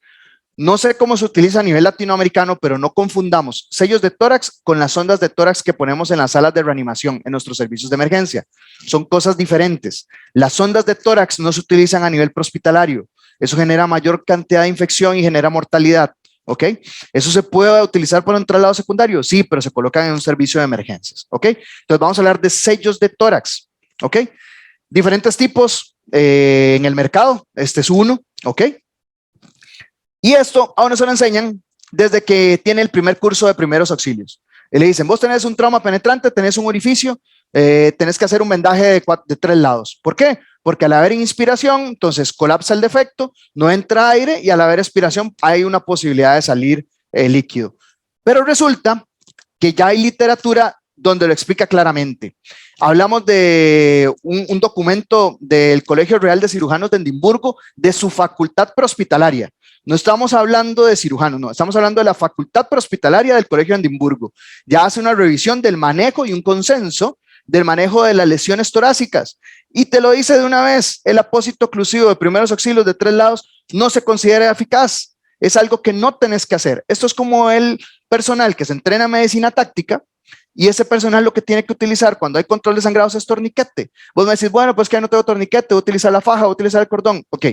No sé cómo se utiliza a nivel latinoamericano, pero no confundamos sellos de tórax con las sondas de tórax que ponemos en las salas de reanimación, en nuestros servicios de emergencia. Son cosas diferentes. Las sondas de tórax no se utilizan a nivel prehospitalario. Eso genera mayor cantidad de infección y genera mortalidad. ¿Ok? ¿Eso se puede utilizar para un traslado secundario? Sí, pero se colocan en un servicio de emergencias. ¿Ok? Entonces vamos a hablar de sellos de tórax. ¿Ok? Diferentes tipos en el mercado. Este es uno. ¿Ok? Y esto a uno se lo enseñan desde que tiene el primer curso de primeros auxilios. Y le dicen, vos tenés un trauma penetrante, tenés un orificio, tenés que hacer un vendaje de 3 lados. ¿Por qué? Porque al haber inspiración, entonces colapsa el defecto, no entra aire y al haber expiración hay una posibilidad de salir líquido. Pero resulta que ya hay literatura donde lo explica claramente. Hablamos de un documento del Colegio Real de Cirujanos de Edimburgo de su facultad prehospitalaria. No estamos hablando de cirujanos, no, estamos hablando de la facultad prehospitalaria del Colegio de Edimburgo. Ya hace una revisión del manejo y un consenso del manejo de las lesiones torácicas. Y te lo dice de una vez, el apósito oclusivo de primeros auxilios de 3 lados no se considera eficaz. Es algo que no tenés que hacer. Esto es como el personal que se entrena en medicina táctica y ese personal lo que tiene que utilizar cuando hay control de sangrados es torniquete. Vos me decís, bueno, pues que no tengo torniquete, voy a utilizar la faja, voy a utilizar el cordón. Ok,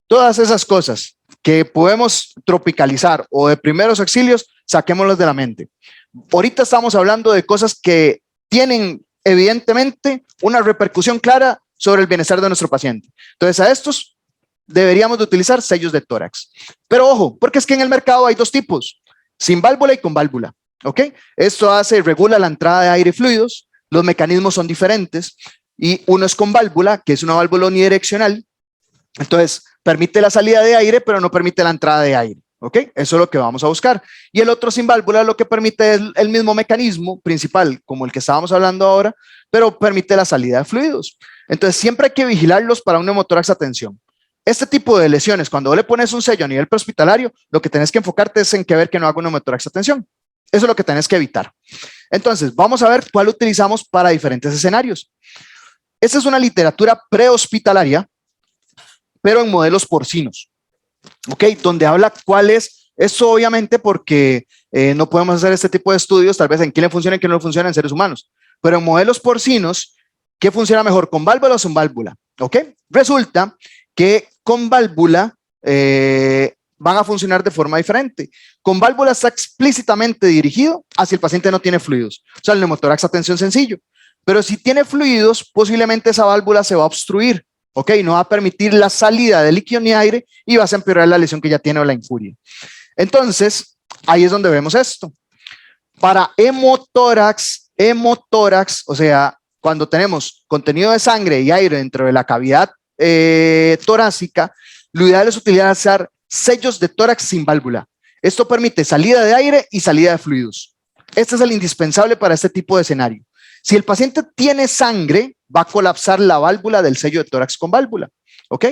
todas esas cosas que podemos tropicalizar o de primeros auxilios, saquémoslas de la mente. Ahorita estamos hablando de cosas que tienen evidentemente una repercusión clara sobre el bienestar de nuestro paciente. Entonces a estos deberíamos de utilizar sellos de tórax. Pero ojo, porque es que en el mercado hay 2 tipos, sin válvula y con válvula. ¿Ok? Esto regula la entrada de aire y fluidos, los mecanismos son diferentes y uno es con válvula, que es una válvula unidireccional. Entonces, permite la salida de aire, pero no permite la entrada de aire. ¿Ok? Eso es lo que vamos a buscar. Y el otro sin válvula lo que permite es el mismo mecanismo principal, como el que estábamos hablando ahora, pero permite la salida de fluidos. Entonces, siempre hay que vigilarlos para un neumotórax a tensión. Este tipo de lesiones, cuando le pones un sello a nivel prehospitalario, lo que tenés que enfocarte es en que ver que no haga un neumotórax a tensión. Eso es lo que tenés que evitar. Entonces, vamos a ver cuál utilizamos para diferentes escenarios. Esta es una literatura prehospitalaria, pero en modelos porcinos, ¿ok? Donde habla cuál es, eso obviamente porque no podemos hacer este tipo de estudios, tal vez en qué le funciona y qué no le funciona en seres humanos, pero en modelos porcinos, ¿qué funciona mejor, con válvula o sin válvula? ¿Ok? Resulta que con válvula van a funcionar de forma diferente. Con válvula está explícitamente dirigido hacia el paciente no tiene fluidos, o sea, el neumotórax a tensión sencillo, pero si tiene fluidos, posiblemente esa válvula se va a obstruir. ¿Ok? No va a permitir la salida de líquido ni aire y vas a empeorar la lesión que ya tiene o la injuria. Entonces, ahí es donde vemos esto. Para hemotórax, o sea, cuando tenemos contenido de sangre y aire dentro de la cavidad torácica, lo ideal es utilizar sellos de tórax sin válvula. Esto permite salida de aire y salida de fluidos. Este es el indispensable para este tipo de escenario. Si el paciente tiene sangre, va a colapsar la válvula del sello de tórax con válvula, ¿ok?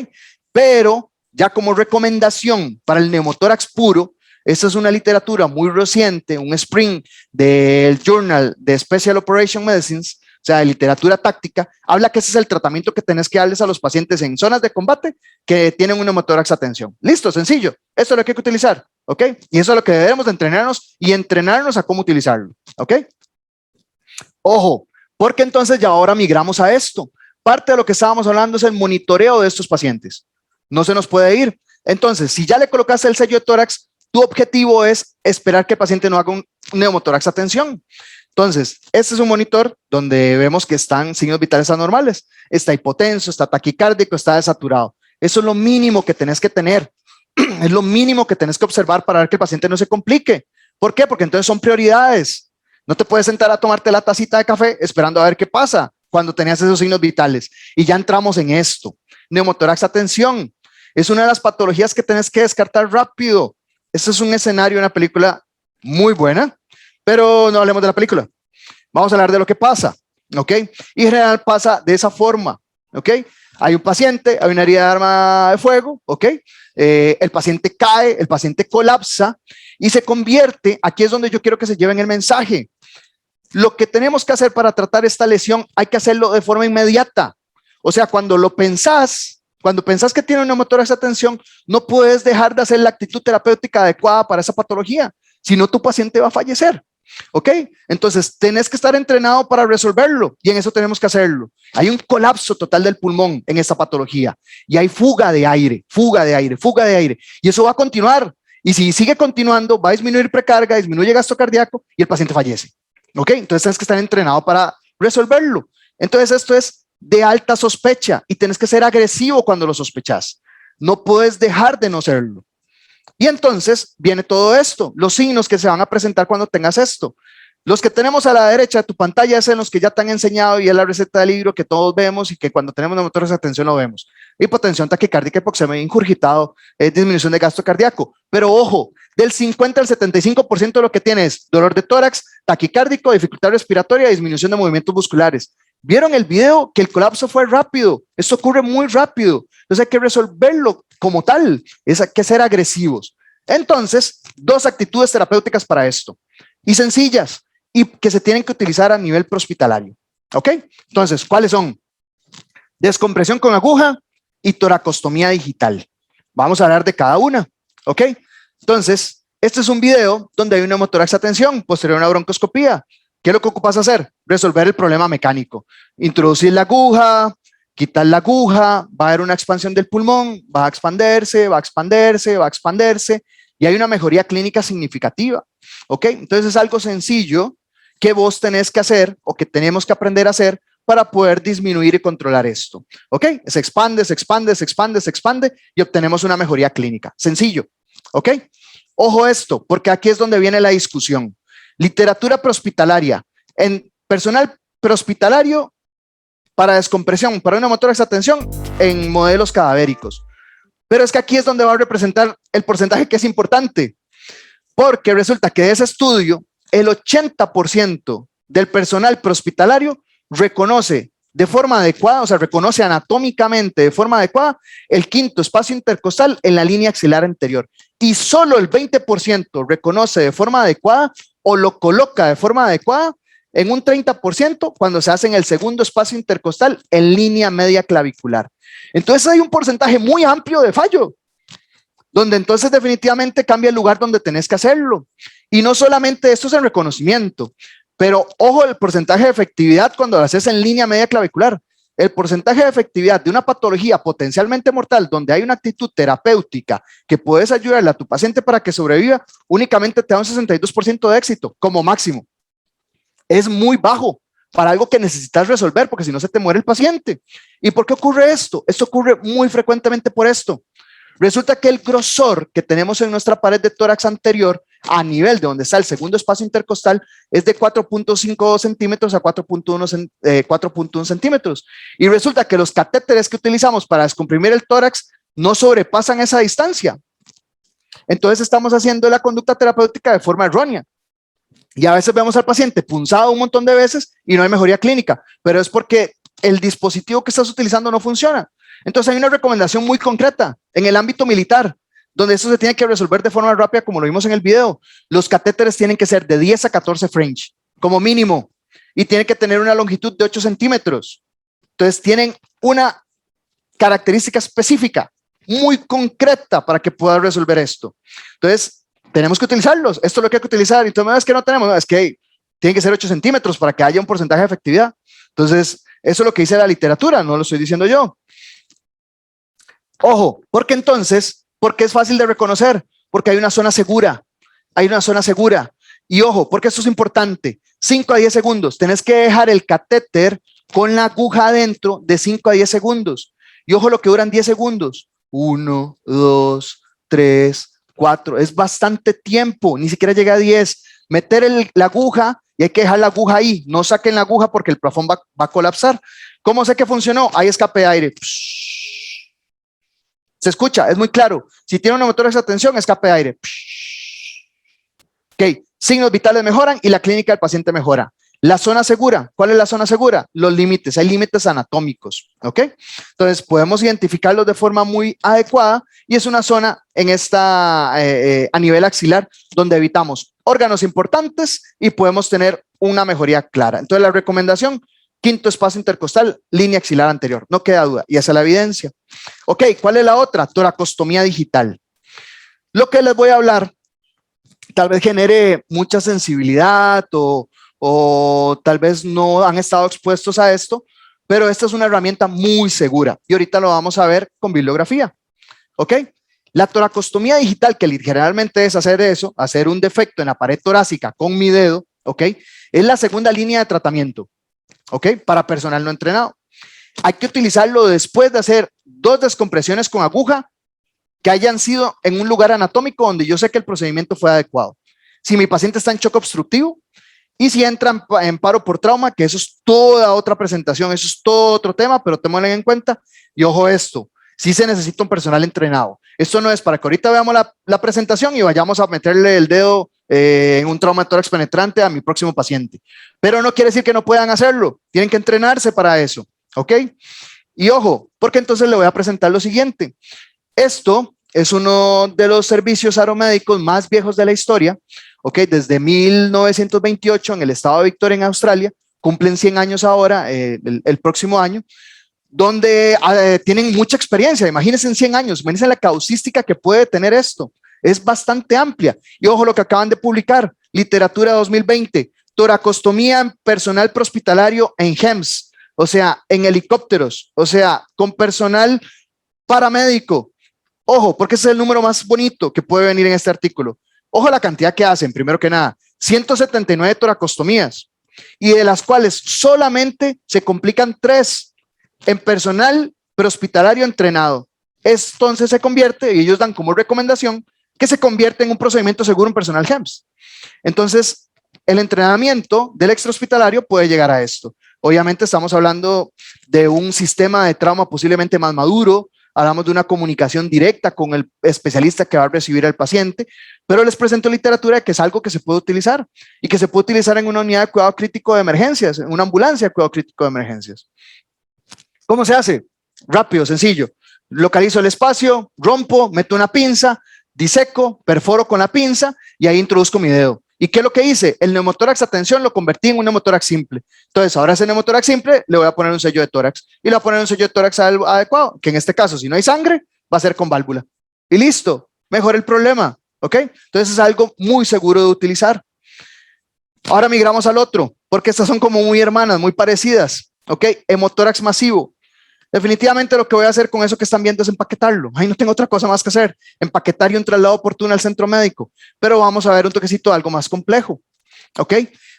Pero ya como recomendación para el neumotórax puro, esta es una literatura muy reciente, un sprint del Journal de Special Operation Medicines, o sea, de literatura táctica, habla que ese es el tratamiento que tenés que darles a los pacientes en zonas de combate que tienen un neumotórax a tensión. Listo, sencillo. Esto es lo que hay que utilizar, ¿ok? Y eso es lo que debemos de entrenarnos y entrenarnos a cómo utilizarlo, ¿ok? Ojo, Porque entonces ya ahora migramos a esto. Parte de lo que estábamos hablando es el monitoreo de estos pacientes. No se nos puede ir. Entonces, si ya le colocaste el sello de tórax, tu objetivo es esperar que el paciente no haga un neumotórax a tensión. Entonces, este es un monitor donde vemos que están signos vitales anormales. Está hipotenso, está taquicárdico, está desaturado. Eso es lo mínimo que tenés que tener. Es lo mínimo que tenés que observar para ver que el paciente no se complique. ¿Por qué? Porque entonces son prioridades. No te puedes sentar a tomarte la tacita de café esperando a ver qué pasa cuando tenías esos signos vitales. Y ya entramos en esto. Neumotórax a tensión. Es una de las patologías que tenés que descartar rápido. Este es un escenario, una película muy buena, pero no hablemos de la película. Vamos a hablar de lo que pasa, ¿ok? Y en general pasa de esa forma, ¿ok? Hay un paciente, hay una herida de arma de fuego, ¿ok? El paciente cae, el paciente colapsa y se convierte, aquí es donde yo quiero que se lleven el mensaje. Lo que tenemos que hacer para tratar esta lesión, hay que hacerlo de forma inmediata. O sea, cuando lo pensás, cuando pensás que tiene un neumotórax a tensión, no puedes dejar de hacer la actitud terapéutica adecuada para esa patología, si no tu paciente va a fallecer. ¿Ok? Entonces, tenés que estar entrenado para resolverlo y en eso tenemos que hacerlo. Hay un colapso total del pulmón en esta patología y hay fuga de aire, fuga de aire, fuga de aire. Y eso va a continuar. Y si sigue continuando, va a disminuir precarga, disminuye gasto cardíaco y el paciente fallece. ¿Ok? Entonces, tienes que estar entrenado para resolverlo. Entonces, esto es de alta sospecha y tienes que ser agresivo cuando lo sospechas. No puedes dejar de no serlo. Y entonces viene todo esto, los signos que se van a presentar cuando tengas esto. Los que tenemos a la derecha de tu pantalla es en los que ya te han enseñado y es la receta del libro que todos vemos y que cuando tenemos neumotórax de atención lo vemos. Hipotensión taquicárdica, hipoxemia, ingurgitado, disminución de gasto cardíaco. Pero ojo, del 50 al 75% de lo que tienes es dolor de tórax, taquicárdico, dificultad respiratoria, disminución de movimientos musculares. ¿Vieron el video? Que el colapso fue rápido. Esto ocurre muy rápido. Entonces hay que resolverlo como tal. Hay que ser agresivos. Entonces, dos actitudes terapéuticas para esto. Y sencillas. Y que se tienen que utilizar a nivel prehospitalario. ¿Ok? Entonces, ¿cuáles son? Descompresión con aguja y toracostomía digital. Vamos a hablar de cada una. ¿Ok? Entonces, este es un video donde hay un neumotórax a tensión posterior a una broncoscopía. ¿Qué es lo que ocupas hacer? Resolver el problema mecánico. Introducir la aguja, quitar la aguja, va a haber una expansión del pulmón, va a expandirse, va a expandirse, va a expandirse y hay una mejoría clínica significativa. ¿Ok? Entonces es algo sencillo que vos tenés que hacer o que tenemos que aprender a hacer para poder disminuir y controlar esto. ¿Ok? Se expande, se expande, se expande, se expande y obtenemos una mejoría clínica. Sencillo. ¿Ok? Ojo esto, porque aquí es donde viene la discusión. Literatura prehospitalaria. En personal prehospitalario para descompresión, para una neumotórax a tensión en modelos cadavéricos. Pero es que aquí es donde va a representar el porcentaje que es importante, porque resulta que de ese estudio, el 80% del personal prehospitalario reconoce de forma adecuada, o sea, reconoce anatómicamente de forma adecuada el quinto espacio intercostal en la línea axilar anterior. Y solo el 20% reconoce de forma adecuada o lo coloca de forma adecuada en un 30% cuando se hace en el segundo espacio intercostal en línea media clavicular. Entonces hay un porcentaje muy amplio de fallo, donde entonces definitivamente cambia el lugar donde tenés que hacerlo. Y no solamente esto es el reconocimiento, pero ojo el porcentaje de efectividad cuando lo haces en línea media clavicular. El porcentaje de efectividad de una patología potencialmente mortal donde hay una actitud terapéutica que puedes ayudarle a tu paciente para que sobreviva, únicamente te da un 62% de éxito como máximo. Es muy bajo para algo que necesitas resolver porque si no se te muere el paciente. ¿Y por qué ocurre esto? Esto ocurre muy frecuentemente por esto. Resulta que el grosor que tenemos en nuestra pared de tórax anterior a nivel de donde está el segundo espacio intercostal es de 4.52 centímetros a 4.1 centímetros. Y resulta que los catéteres que utilizamos para descomprimir el tórax no sobrepasan esa distancia. Entonces estamos haciendo la conducta terapéutica de forma errónea. Y a veces vemos al paciente punzado un montón de veces y no hay mejoría clínica, pero es porque el dispositivo que estás utilizando no funciona. Entonces hay una recomendación muy concreta en el ámbito militar, donde eso se tiene que resolver de forma rápida, como lo vimos en el video. Los catéteres tienen que ser de 10 a 14 French, como mínimo, y tienen que tener una longitud de 8 centímetros. Entonces tienen una característica específica, muy concreta para que pueda resolver esto. Entonces tenemos que utilizarlos. Esto es lo que hay que utilizar. Y tú me ves que no tenemos, no, es que tienen que ser 8 centímetros para que haya un porcentaje de efectividad. Entonces, eso es lo que dice la literatura, no lo estoy diciendo yo. Ojo, porque entonces, porque es fácil de reconocer, porque hay una zona segura, hay una zona segura. Y ojo, porque esto es importante, 5 a 10 segundos, tenés que dejar el catéter con la aguja adentro de 5 a 10 segundos. Y ojo lo que duran 10 segundos, 1, 2, 3, 4, es bastante tiempo, ni siquiera llega a 10. Meter la aguja y hay que dejar la aguja ahí, no saquen la aguja porque el plafón va a colapsar. ¿Cómo sé que funcionó? Hay escape de aire. Se escucha, es muy claro. Si tiene un neumotórax de tensión, escape de aire. Ok, signos vitales mejoran y la clínica del paciente mejora. La zona segura, ¿cuál es la zona segura? Los límites, hay límites anatómicos, ¿ok? Entonces podemos identificarlos de forma muy adecuada y es una zona en esta, a nivel axilar, donde evitamos órganos importantes y podemos tener una mejoría clara. Entonces la recomendación, quinto espacio intercostal, línea axilar anterior, no queda duda, y esa es la evidencia. Ok, ¿cuál es la otra? Toracostomía digital. Lo que les voy a hablar tal vez genere mucha sensibilidad o tal vez no han estado expuestos a esto, pero esta es una herramienta muy segura y ahorita lo vamos a ver con bibliografía. ¿Ok? La toracostomía digital, que generalmente es hacer eso, hacer un defecto en la pared torácica con mi dedo, ¿ok? Es la segunda línea de tratamiento, ¿ok? Para personal no entrenado. Hay que utilizarlo después de hacer 2 descompresiones con aguja que hayan sido en un lugar anatómico donde yo sé que el procedimiento fue adecuado. Si mi paciente está en shock obstructivo y si entra en paro por trauma, que eso es toda otra presentación, eso es todo otro tema, pero tengan en cuenta y ojo esto, si se necesita un personal entrenado. Esto no es para que ahorita veamos la presentación y vayamos a meterle el dedo en un trauma de tórax penetrante a mi próximo paciente. Pero no quiere decir que no puedan hacerlo, tienen que entrenarse para eso, ¿ok? Y ojo, porque entonces le voy a presentar lo siguiente. Esto es uno de los servicios aeromédicos más viejos de la historia, ¿ok? Desde 1928 en el estado de Victoria, en Australia, cumplen 100 años ahora, el próximo año, donde tienen mucha experiencia. Imagínense en 100 años, imagínense la causística que puede tener esto. Es bastante amplia. Y ojo lo que acaban de publicar, literatura 2020, toracostomía en personal prehospitalario en HEMS, o sea, en helicópteros, o sea, con personal paramédico. Ojo, porque ese es el número más bonito que puede venir en este artículo. Ojo la cantidad que hacen, primero que nada, 179 toracostomías, y de las cuales solamente se complican 3 en personal prehospitalario entrenado. Entonces se convierte, y ellos dan como recomendación, que se convierte en un procedimiento seguro en personal HEMS. Entonces, el entrenamiento del extrahospitalario puede llegar a esto. Obviamente estamos hablando de un sistema de trauma posiblemente más maduro, hablamos de una comunicación directa con el especialista que va a recibir al paciente, pero les presento literatura que es algo que se puede utilizar y que se puede utilizar en una unidad de cuidado crítico de emergencias, en una ambulancia de cuidado crítico de emergencias. ¿Cómo se hace? Rápido, sencillo. Localizo el espacio, rompo, meto una pinza, diseco, perforo con la pinza y ahí introduzco mi dedo. ¿Y qué es lo que hice? El neumotórax a tensión lo convertí en un neumotórax simple. Entonces, ahora ese neumotórax simple le voy a poner un sello de tórax y le voy a poner un sello de tórax adecuado, que en este caso, si no hay sangre, va a ser con válvula. Y listo, mejor el problema, ¿ok? Entonces es algo muy seguro de utilizar. Ahora migramos al otro, porque estas son como muy hermanas, muy parecidas, ¿ok? Hemotórax masivo. Definitivamente lo que voy a hacer con eso que están viendo es empaquetarlo. Ahí no tengo otra cosa más que hacer. Empaquetar y un traslado oportuno al centro médico. Pero vamos a ver un toquecito de algo más complejo. ¿Ok?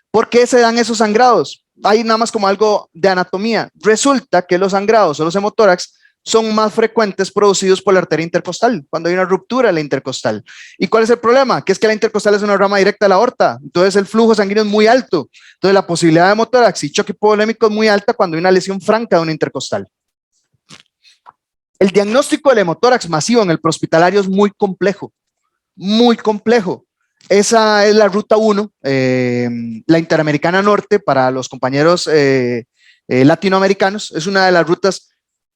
¿Por qué se dan esos sangrados? Hay nada más como algo de anatomía. Resulta que los sangrados o los hemotórax son más frecuentes producidos por la arteria intercostal, cuando hay una ruptura de la intercostal. ¿Y cuál es el problema? Que es que la intercostal es una rama directa de la aorta, entonces el flujo sanguíneo es muy alto. Entonces la posibilidad de hemotórax y choque hipovolémico es muy alta cuando hay una lesión franca de una intercostal. El diagnóstico del hemotórax masivo en el prehospitalario es muy complejo, muy complejo. Esa es la ruta 1, la Interamericana Norte para los compañeros latinoamericanos. Es una de las rutas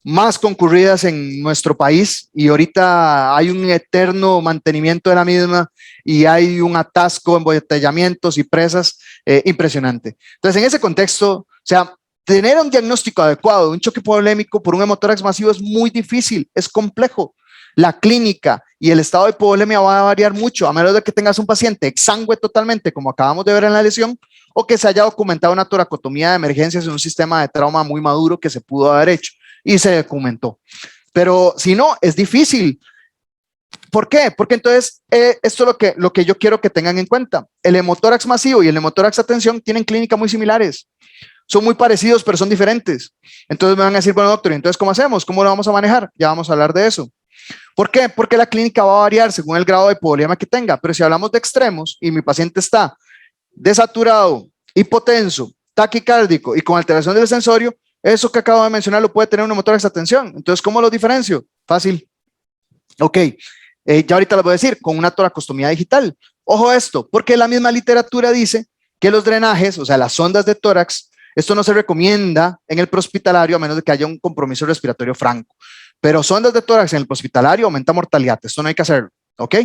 más concurridas en nuestro país y ahorita hay un eterno mantenimiento de la misma y hay un atasco, embotellamientos y presas impresionante. Entonces, en ese contexto, o sea, tener un diagnóstico adecuado de un choque hipovolémico por un hemotórax masivo es muy difícil, es complejo. La clínica y el estado de hipovolemia va a variar mucho, a menos de que tengas un paciente exangüe totalmente, como acabamos de ver en la lesión, o que se haya documentado una toracotomía de emergencias en un sistema de trauma muy maduro que se pudo haber hecho y se documentó. Pero si no, es difícil. ¿Por qué? Porque entonces esto es lo que yo quiero que tengan en cuenta. El hemotórax masivo y el hemotórax a tensión tienen clínicas muy similares. Son muy parecidos, pero son diferentes. Entonces me van a decir, bueno, doctor, entonces ¿cómo hacemos? ¿Cómo lo vamos a manejar? Ya vamos a hablar de eso. ¿Por qué? Porque la clínica va a variar según el grado de hipovolemia que tenga. Pero si hablamos de extremos y mi paciente está desaturado, hipotenso, taquicárdico y con alteración del sensorio, eso que acabo de mencionar lo puede tener un hemotórax a tensión. Entonces, ¿cómo lo diferencio? Fácil. Ok, ya ahorita les voy a decir, con una toracostomía digital. Ojo a esto, porque la misma literatura dice que los drenajes, o sea, las sondas de tórax, esto no se recomienda en el prehospitalario a menos de que haya un compromiso respiratorio franco. Pero sondas de tórax en el prehospitalario aumenta mortalidad, esto no hay que hacerlo, ¿ok?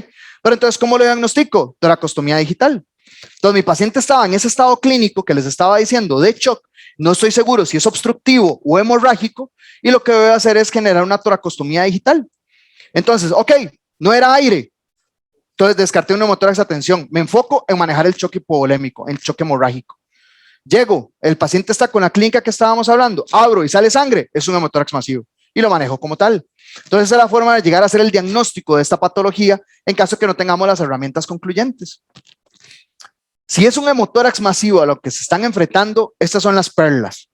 Pero entonces, ¿cómo lo diagnostico? Toracostomía digital. Entonces, mi paciente estaba en ese estado clínico que les estaba diciendo de shock, no estoy seguro si es obstructivo o hemorrágico, y lo que voy a hacer es generar una toracostomía digital. Entonces, ok, no era aire, entonces descarté un hemotórax a tensión, me enfoco en manejar el choque hipovolémico, el choque hemorrágico. Llego, el paciente está con la clínica que estábamos hablando, abro y sale sangre, es un hemotórax masivo y lo manejo como tal. Entonces, esa es la forma de llegar a hacer el diagnóstico de esta patología en caso que no tengamos las herramientas concluyentes. Si es un hemotórax masivo a lo que se están enfrentando, estas son las perlas.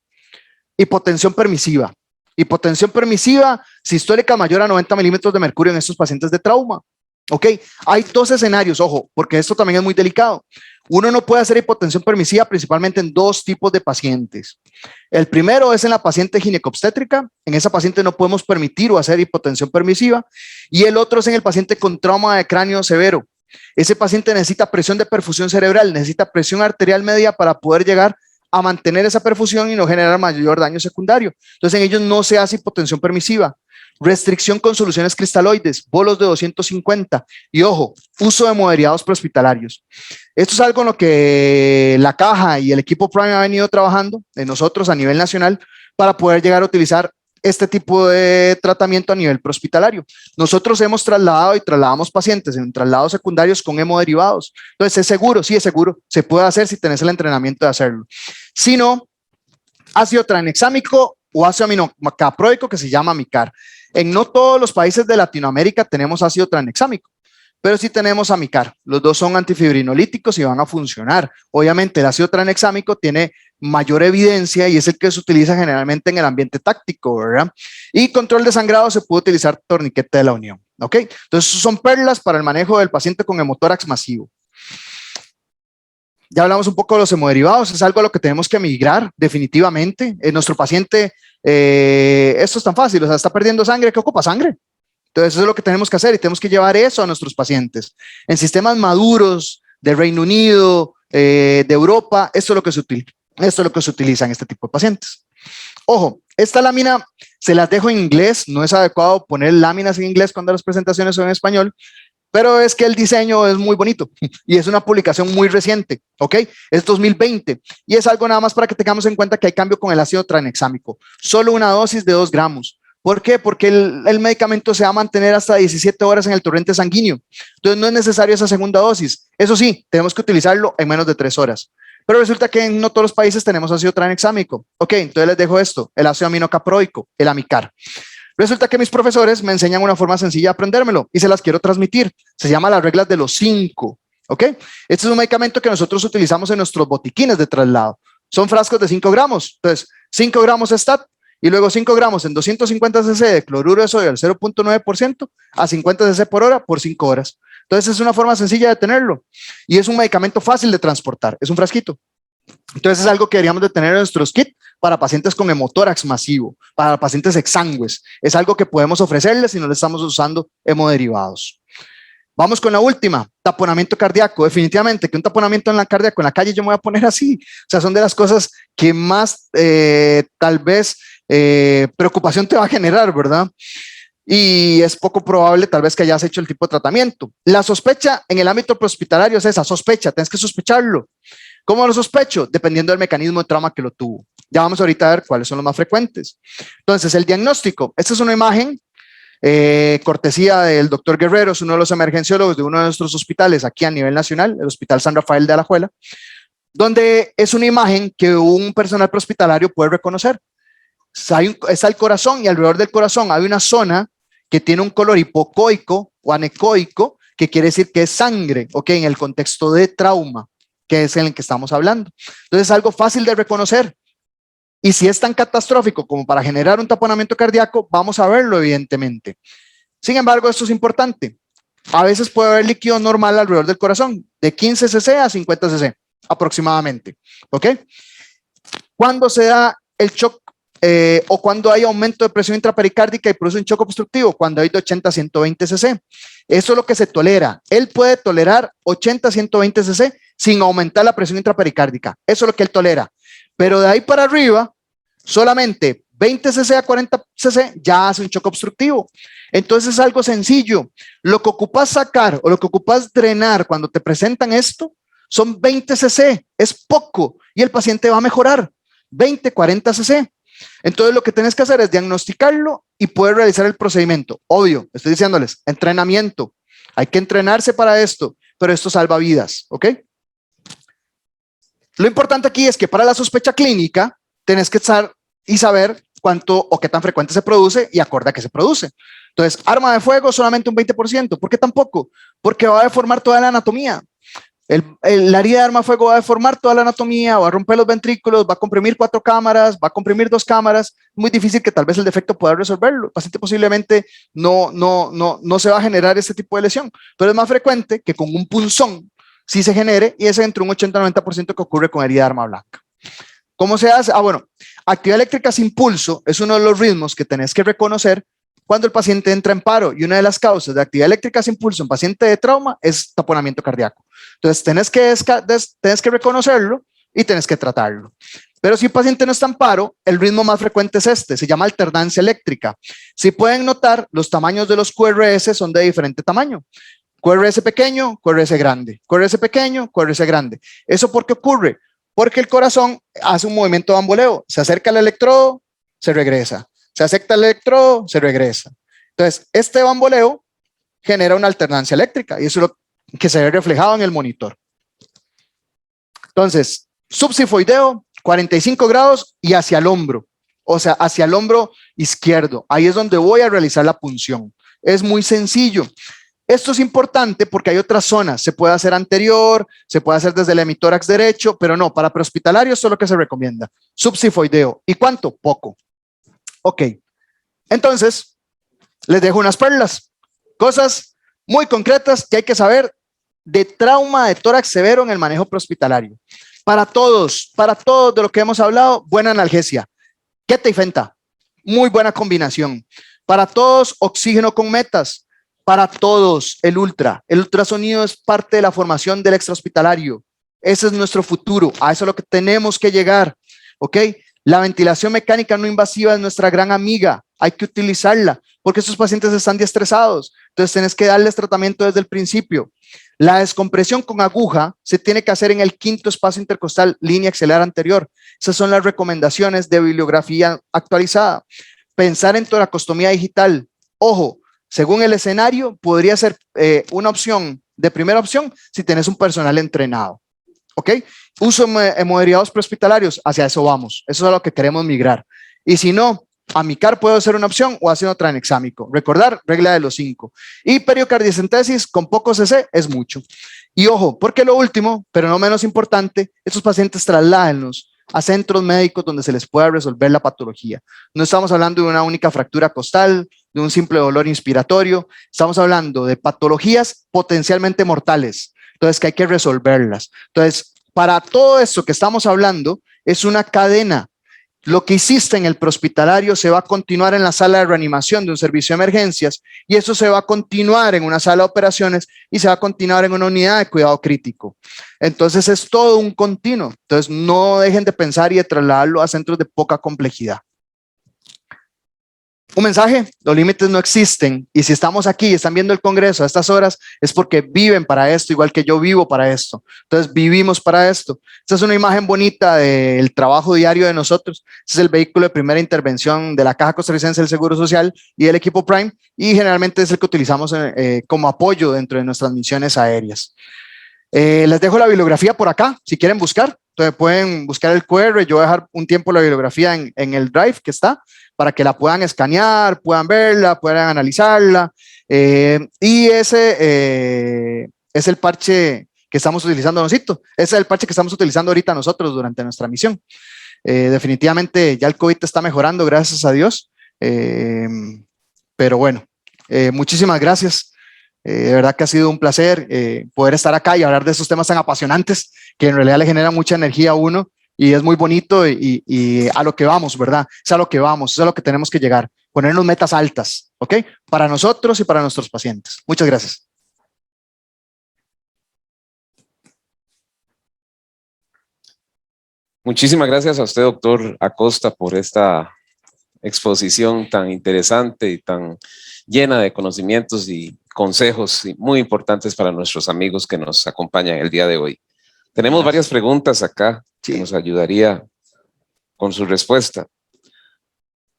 Hipotensión permisiva. Hipotensión permisiva sistólica mayor a 90 milímetros de mercurio en estos pacientes de trauma. Ok, hay dos escenarios, ojo, porque esto también es muy delicado. Uno no puede hacer hipotensión permisiva principalmente en dos tipos de pacientes. El primero es en la paciente ginecobstétrica. En esa paciente no podemos permitir o hacer hipotensión permisiva. Y el otro es en el paciente con trauma de cráneo severo. Ese paciente necesita presión de perfusión cerebral, necesita presión arterial media para poder llegar a mantener esa perfusión y no generar mayor daño secundario. Entonces, en ellos no se hace hipotensión permisiva. Restricción con soluciones cristaloides, bolos de 250 y, ojo, uso de hemoderivados prehospitalarios. Esto es algo en lo que la caja y el equipo Prime ha venido trabajando de nosotros a nivel nacional para poder llegar a utilizar este tipo de tratamiento a nivel prehospitalario. Nosotros hemos trasladado y trasladamos pacientes en traslados secundarios con hemoderivados. Entonces, ¿es seguro? Sí, es seguro. Se puede hacer si tenés el entrenamiento de hacerlo. Si no, ácido tranexámico o ácido aminocaproico que se llama Amicar. En no todos los países de Latinoamérica tenemos ácido tranexámico, pero sí tenemos Amicar. Los dos son antifibrinolíticos y van a funcionar. Obviamente, el ácido tranexámico tiene mayor evidencia y es el que se utiliza generalmente en el ambiente táctico, ¿verdad? Y control de sangrado se puede utilizar torniquete de la Unión, ¿ok? Entonces, son perlas para el manejo del paciente con hemotórax masivo. Ya hablamos un poco de los hemoderivados, es algo a lo que tenemos que migrar definitivamente. Nuestro paciente, esto es tan fácil, o sea, está perdiendo sangre, ¿qué ocupa? Sangre. Entonces, eso es lo que tenemos que hacer y tenemos que llevar eso a nuestros pacientes. En sistemas maduros de Reino Unido, de Europa, esto es lo que se utiliza. Esto es lo que se utiliza en este tipo de pacientes. Ojo, esta lámina se las dejo en inglés, no es adecuado poner láminas en inglés cuando las presentaciones son en español, pero es que el diseño es muy bonito y es una publicación muy reciente, ¿ok? Es 2020 y es algo nada más para que tengamos en cuenta que hay cambio con el ácido tranexámico. Solo una dosis de 2 gramos. ¿Por qué? Porque el medicamento se va a mantener hasta 17 horas en el torrente sanguíneo. Entonces no es necesario esa segunda dosis. Eso sí, tenemos que utilizarlo en menos de 3 horas. Pero resulta que en no todos los países tenemos ácido tranexámico. Ok, entonces les dejo esto, el ácido aminocaproico, el Amicar. Resulta que mis profesores me enseñan una forma sencilla de aprendérmelo y se las quiero transmitir. Se llama las reglas de los 5. ¿Ok? Este es un medicamento que nosotros utilizamos en nuestros botiquines de traslado. Son frascos de 5 gramos. Entonces, 5 gramos STAT y luego 5 gramos en 250 cc de cloruro de sodio al 0.9% a 50 cc por hora por 5 horas. Entonces, es una forma sencilla de tenerlo y es un medicamento fácil de transportar. Es un frasquito. Entonces, es algo que deberíamos de tener en nuestros kits para pacientes con hemotórax masivo, para pacientes exangües. Es algo que podemos ofrecerles si no le estamos usando hemoderivados. Vamos con la última, taponamiento cardíaco. Definitivamente que un taponamiento en la cardíaco en la calle yo me voy a poner así. O sea, son de las cosas que más tal vez preocupación te va a generar, ¿verdad? Y es poco probable tal vez que hayas hecho el tipo de tratamiento. La sospecha en el ámbito prehospitalario es esa, sospecha, tienes que sospecharlo. ¿Cómo lo sospecho? Dependiendo del mecanismo de trauma que lo tuvo. Ya vamos ahorita a ver cuáles son los más frecuentes. Entonces, el diagnóstico. Esta es una imagen cortesía del doctor Guerrero, es uno de los emergenciólogos de uno de nuestros hospitales aquí a nivel nacional, el Hospital San Rafael de Alajuela, donde es una imagen que un personal prehospitalario puede reconocer. Está el corazón y alrededor del corazón hay una zona que tiene un color hipocoico o anecoico, que quiere decir que es sangre, ¿ok? En el contexto de trauma, que es en el que estamos hablando. Entonces es algo fácil de reconocer. Y si es tan catastrófico como para generar un taponamiento cardíaco, vamos a verlo evidentemente. Sin embargo, esto es importante. A veces puede haber líquido normal alrededor del corazón, de 15 cc a 50 cc aproximadamente, ¿ok? Cuando se da el shock o cuando hay aumento de presión intrapericárdica y produce un shock obstructivo, cuando hay de 80 a 120 cc. Eso es lo que se tolera. Él puede tolerar 80 a 120 cc sin aumentar la presión intrapericárdica. Eso es lo que él tolera. Pero de ahí para arriba, solamente 20 cc a 40 cc ya hace un shock obstructivo. Entonces es algo sencillo. Lo que ocupas sacar o lo que ocupas drenar cuando te presentan esto son 20 cc. Es poco y el paciente va a mejorar. 20, 40 cc. Entonces lo que tienes que hacer es diagnosticarlo y poder realizar el procedimiento. Obvio, estoy diciéndoles, entrenamiento. Hay que entrenarse para esto, pero esto salva vidas, ¿ok? Lo importante aquí es que para la sospecha clínica tenés que estar y saber cuánto o qué tan frecuente se produce y acorde a qué se produce. Entonces, arma de fuego solamente un 20%. ¿Por qué tampoco? Porque va a deformar toda la anatomía. La herida de arma de fuego va a deformar toda la anatomía, va a romper los ventrículos, va a comprimir 4 cámaras, va a comprimir 2 cámaras. Muy difícil que tal vez el defecto pueda resolverlo. El paciente posiblemente no se va a generar este tipo de lesión, pero es más frecuente que con un punzón sí se genere, y es entre un 80-90% que ocurre con herida de arma blanca. ¿Cómo se hace? Bueno, actividad eléctrica sin pulso es uno de los ritmos que tenés que reconocer cuando el paciente entra en paro, y una de las causas de actividad eléctrica sin pulso en paciente de trauma es taponamiento cardíaco. Entonces, tenés que reconocerlo y tenés que tratarlo. Pero si el paciente no está en paro, el ritmo más frecuente es este, se llama alternancia eléctrica. Si pueden notar, los tamaños de los QRS son de diferente tamaño. QRS pequeño, QRS grande, QRS pequeño, QRS grande. ¿Eso por qué ocurre? Porque el corazón hace un movimiento de bamboleo, se acerca al electrodo, se regresa. Se acerca el electrodo, se regresa. Entonces, este bamboleo genera una alternancia eléctrica y eso es lo que se ve reflejado en el monitor. Entonces, subsifoideo, 45 grados y hacia el hombro, o sea, hacia el hombro izquierdo. Ahí es donde voy a realizar la punción. Es muy sencillo. Esto es importante porque hay otras zonas. Se puede hacer anterior, se puede hacer desde el hemitórax derecho, pero no, para prehospitalario esto es lo que se recomienda. Subsifoideo. ¿Y cuánto? Poco. Ok, entonces les dejo unas perlas, cosas muy concretas que hay que saber de trauma de tórax severo en el manejo prehospitalario. Para todos de lo que hemos hablado, buena analgesia. Queta y Fenta, muy buena combinación. Para todos, oxígeno con metas. Para todos, el ultrasonido es parte de la formación del extrahospitalario. Ese es nuestro futuro, a eso es lo que tenemos que llegar, ¿ok? La ventilación mecánica no invasiva es nuestra gran amiga, hay que utilizarla porque estos pacientes están diestresados, entonces tienes que darles tratamiento desde el principio. La descompresión con aguja se tiene que hacer en el 5º espacio intercostal, línea axilar anterior. Esas son las recomendaciones de bibliografía actualizada. Pensar en toracostomía digital, ojo, según el escenario, podría ser una opción de primera opción si tienes un personal entrenado. ¿Ok? Uso hemoderivados prehospitalarios, hacia eso vamos. Eso es a lo que queremos migrar. Y si no, amicar puede ser una opción o hacer otra tranexámico. Recordar, regla de los 5. Y periocardiocentesis con poco CC es mucho. Y ojo, porque lo último, pero no menos importante, estos pacientes trasládenlos a centros médicos donde se les pueda resolver la patología. No estamos hablando de una única fractura costal, de un simple dolor inspiratorio. Estamos hablando de patologías potencialmente mortales. Entonces, que hay que resolverlas. Entonces, para todo esto que estamos hablando, es una cadena. Lo que hiciste en el prehospitalario se va a continuar en la sala de reanimación de un servicio de emergencias y eso se va a continuar en una sala de operaciones y se va a continuar en una unidad de cuidado crítico. Entonces, es todo un continuo. Entonces, no dejen de pensar y de trasladarlo a centros de poca complejidad. Un mensaje: los límites no existen, y si estamos aquí y están viendo el Congreso a estas horas es porque viven para esto, igual que yo vivo para esto. Entonces vivimos para esto. Esta es una imagen bonita del trabajo diario de nosotros. Este es el vehículo de primera intervención de la Caja Costarricense del Seguro Social y del equipo Prime, y generalmente es el que utilizamos como apoyo dentro de nuestras misiones aéreas. Les dejo la bibliografía por acá, si quieren buscar. Entonces pueden buscar el QR. Yo voy a dejar un tiempo la bibliografía en el Drive que está, para que la puedan escanear, puedan verla, puedan analizarla. Y ese es el parche que estamos utilizando nosotros. Ese es el parche que estamos utilizando ahorita nosotros durante nuestra misión. Definitivamente ya el COVID está mejorando, gracias a Dios. Pero bueno, muchísimas gracias. De verdad que ha sido un placer poder estar acá y hablar de esos temas tan apasionantes que en realidad le generan mucha energía a uno. Y es muy bonito y a lo que vamos, ¿verdad? Es a lo que vamos, es a lo que tenemos que llegar. Ponernos metas altas, ¿ok? Para nosotros y para nuestros pacientes. Muchas gracias. Muchísimas gracias a usted, doctor Acosta, por esta exposición tan interesante y tan llena de conocimientos y consejos muy importantes para nuestros amigos que nos acompañan el día de hoy. Tenemos varias preguntas acá que nos ayudaría con su respuesta.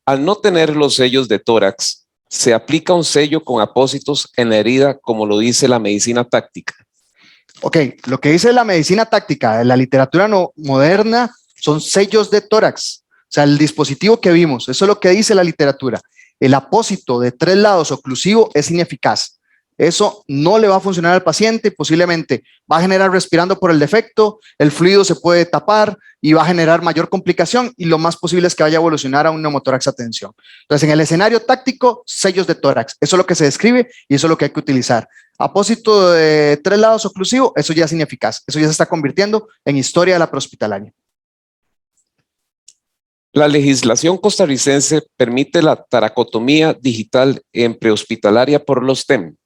Al no tener los sellos de tórax, ¿se aplica un sello con apósitos en la herida como lo dice la medicina táctica? Ok, lo que dice la medicina táctica de la literatura moderna son sellos de tórax. O sea, el dispositivo que vimos, eso es lo que dice la literatura. El apósito de 3 lados oclusivo es ineficaz. Eso no le va a funcionar al paciente y posiblemente va a generar respirando por el defecto, el fluido se puede tapar y va a generar mayor complicación, y lo más posible es que vaya a evolucionar a un neumotórax a tensión. Entonces, en el escenario táctico, sellos de tórax, eso es lo que se describe y eso es lo que hay que utilizar. Apósito de 3 lados oclusivo, eso ya es ineficaz, eso ya se está convirtiendo en historia de la prehospitalaria. La legislación costarricense permite la taracotomía digital en prehospitalaria por los TEM.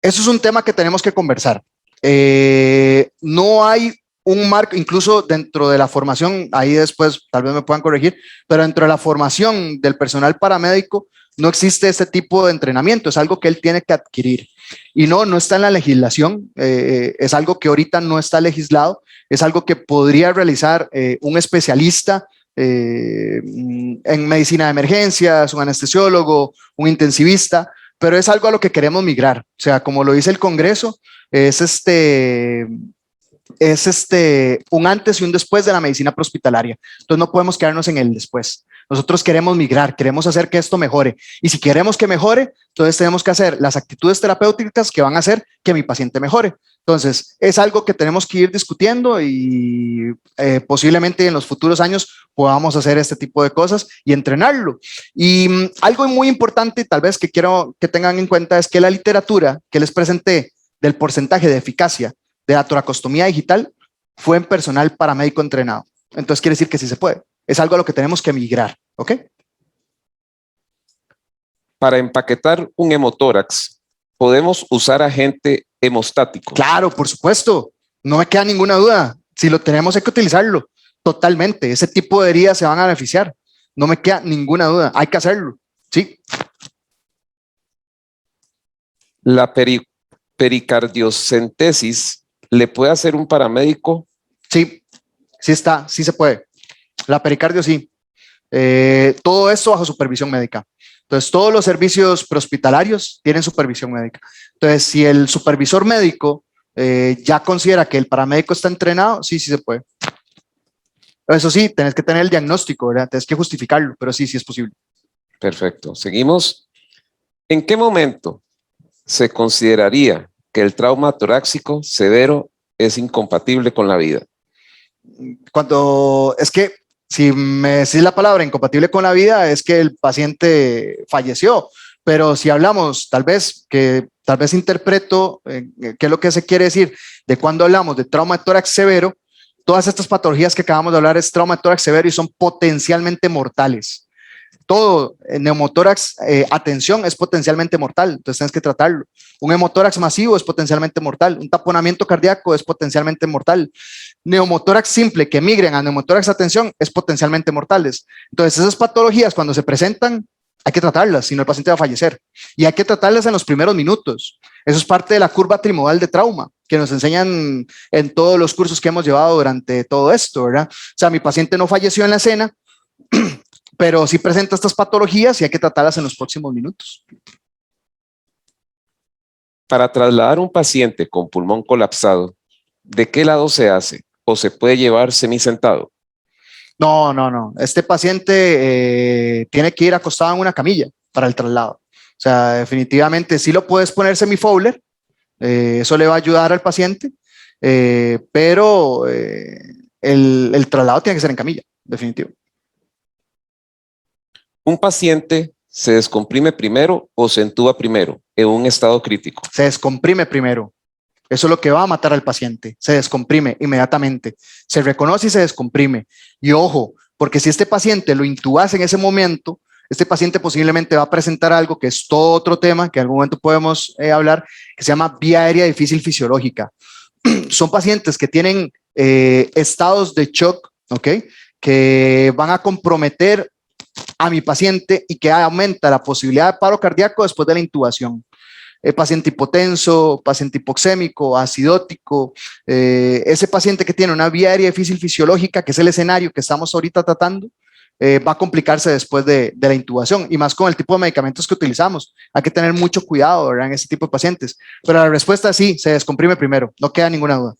Eso es un tema que tenemos que conversar. No hay un marco, incluso dentro de la formación, ahí después tal vez me puedan corregir, pero dentro de la formación del personal paramédico no existe este tipo de entrenamiento, es algo que él tiene que adquirir. Y no está en la legislación, es algo que ahorita no está legislado, es algo que podría realizar un especialista en medicina de emergencias, un anestesiólogo, un intensivista, pero es algo a lo que queremos migrar. O sea, como lo dice el Congreso, es un antes y un después de la medicina prehospitalaria. Entonces no podemos quedarnos en el después. Nosotros queremos migrar, queremos hacer que esto mejore. Y si queremos que mejore, entonces tenemos que hacer las actitudes terapéuticas que van a hacer que mi paciente mejore. Entonces, es algo que tenemos que ir discutiendo y posiblemente en los futuros años podamos hacer este tipo de cosas y entrenarlo. Y algo muy importante, tal vez que quiero que tengan en cuenta, es que la literatura que les presenté del porcentaje de eficacia de la toracostomía digital fue en personal paramédico entrenado. Entonces, quiere decir que sí se puede. Es algo a lo que tenemos que migrar, ¿ok? Para empaquetar un hemotórax, ¿podemos usar agente hemostático? Claro, por supuesto. No me queda ninguna duda. Si lo tenemos, hay que utilizarlo. Totalmente. Ese tipo de heridas se van a beneficiar. No me queda ninguna duda. Hay que hacerlo. Sí. La pericardiocentesis, ¿le puede hacer un paramédico? Sí, sí está, sí se puede. La pericardio sí. Todo esto bajo supervisión médica. Entonces, todos los servicios prehospitalarios tienen supervisión médica. Entonces, si el supervisor médico ya considera que el paramédico está entrenado, sí, sí se puede. Eso sí, tenés que tener el diagnóstico, ¿verdad? Tenés que justificarlo, pero sí, sí es posible. Perfecto. Seguimos. ¿En qué momento se consideraría que el trauma torácico severo es incompatible con la vida? Cuando es que, si me decís la palabra incompatible con la vida, es que el paciente falleció. Pero si hablamos, tal vez interpreto qué es lo que se quiere decir de cuando hablamos de trauma de tórax severo. Todas estas patologías que acabamos de hablar es trauma de tórax severo y son potencialmente mortales. Todo neumotórax a tensión es potencialmente mortal, entonces tienes que tratarlo. Un hemotórax masivo es potencialmente mortal, un taponamiento cardíaco es potencialmente mortal. Neumotórax simple que migren a neumotórax a tensión es potencialmente mortales. Entonces esas patologías cuando se presentan hay que tratarlas, si no el paciente va a fallecer. Y hay que tratarlas en los primeros minutos. Eso es parte de la curva trimodal de trauma, que nos enseñan en todos los cursos que hemos llevado durante todo esto, ¿verdad? O sea, mi paciente no falleció en la escena, pero sí presenta estas patologías y hay que tratarlas en los próximos minutos. Para trasladar un paciente con pulmón colapsado, ¿de qué lado se hace? ¿O se puede llevar semisentado? No. Este paciente tiene que ir acostado en una camilla para el traslado. O sea, definitivamente sí lo puedes poner semi-Fowler, eso le va a ayudar al paciente, pero el traslado tiene que ser en camilla, definitivo. ¿Un paciente se descomprime primero o se entuba primero en un estado crítico? Se descomprime primero. Eso es lo que va a matar al paciente. Se descomprime inmediatamente. Se reconoce y se descomprime. Y ojo, porque si este paciente lo intubas en ese momento, este paciente posiblemente va a presentar algo que es todo otro tema, que en algún momento podemos hablar, que se llama vía aérea difícil fisiológica. Son pacientes que tienen estados de shock, ¿ok? Que van a comprometer a mi paciente y que aumenta la posibilidad de paro cardíaco después de la intubación. Paciente hipotenso, paciente hipoxémico, acidótico, ese paciente que tiene una vía aérea difícil fisiológica, que es el escenario que estamos ahorita tratando, va a complicarse después de la intubación, y más con el tipo de medicamentos que utilizamos. Hay que tener mucho cuidado, ¿verdad?, en este tipo de pacientes. Pero la respuesta es sí, se descomprime primero, no queda ninguna duda.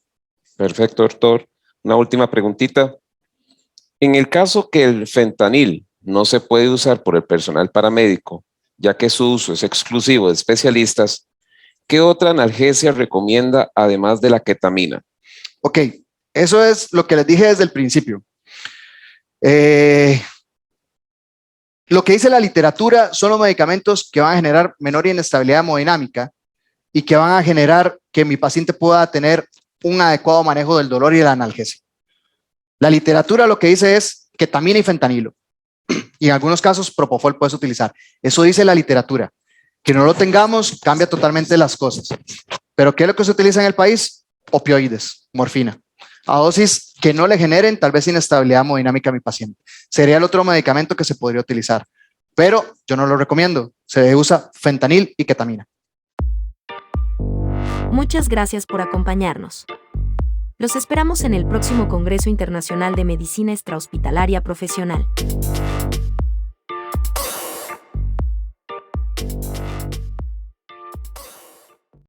Perfecto, doctor. Una última preguntita. En el caso que el fentanil no se puede usar por el personal paramédico, ya que su uso es exclusivo de especialistas, ¿qué otra analgesia recomienda además de la ketamina? Ok, eso es lo que les dije desde el principio. Lo que dice la literatura son los medicamentos que van a generar menor inestabilidad hemodinámica y que van a generar que mi paciente pueda tener un adecuado manejo del dolor y de la analgesia. La literatura lo que dice es ketamina y fentanilo. Y en algunos casos propofol puedes utilizar. Eso dice la literatura. Que no lo tengamos cambia totalmente las cosas. Pero ¿qué es lo que se utiliza en el país? Opioides, morfina. A dosis que no le generen tal vez inestabilidad hemodinámica a mi paciente. Sería el otro medicamento que se podría utilizar. Pero yo no lo recomiendo. Se usa fentanil y ketamina. Muchas gracias por acompañarnos. Los esperamos en el próximo Congreso Internacional de Medicina Extrahospitalaria Profesional.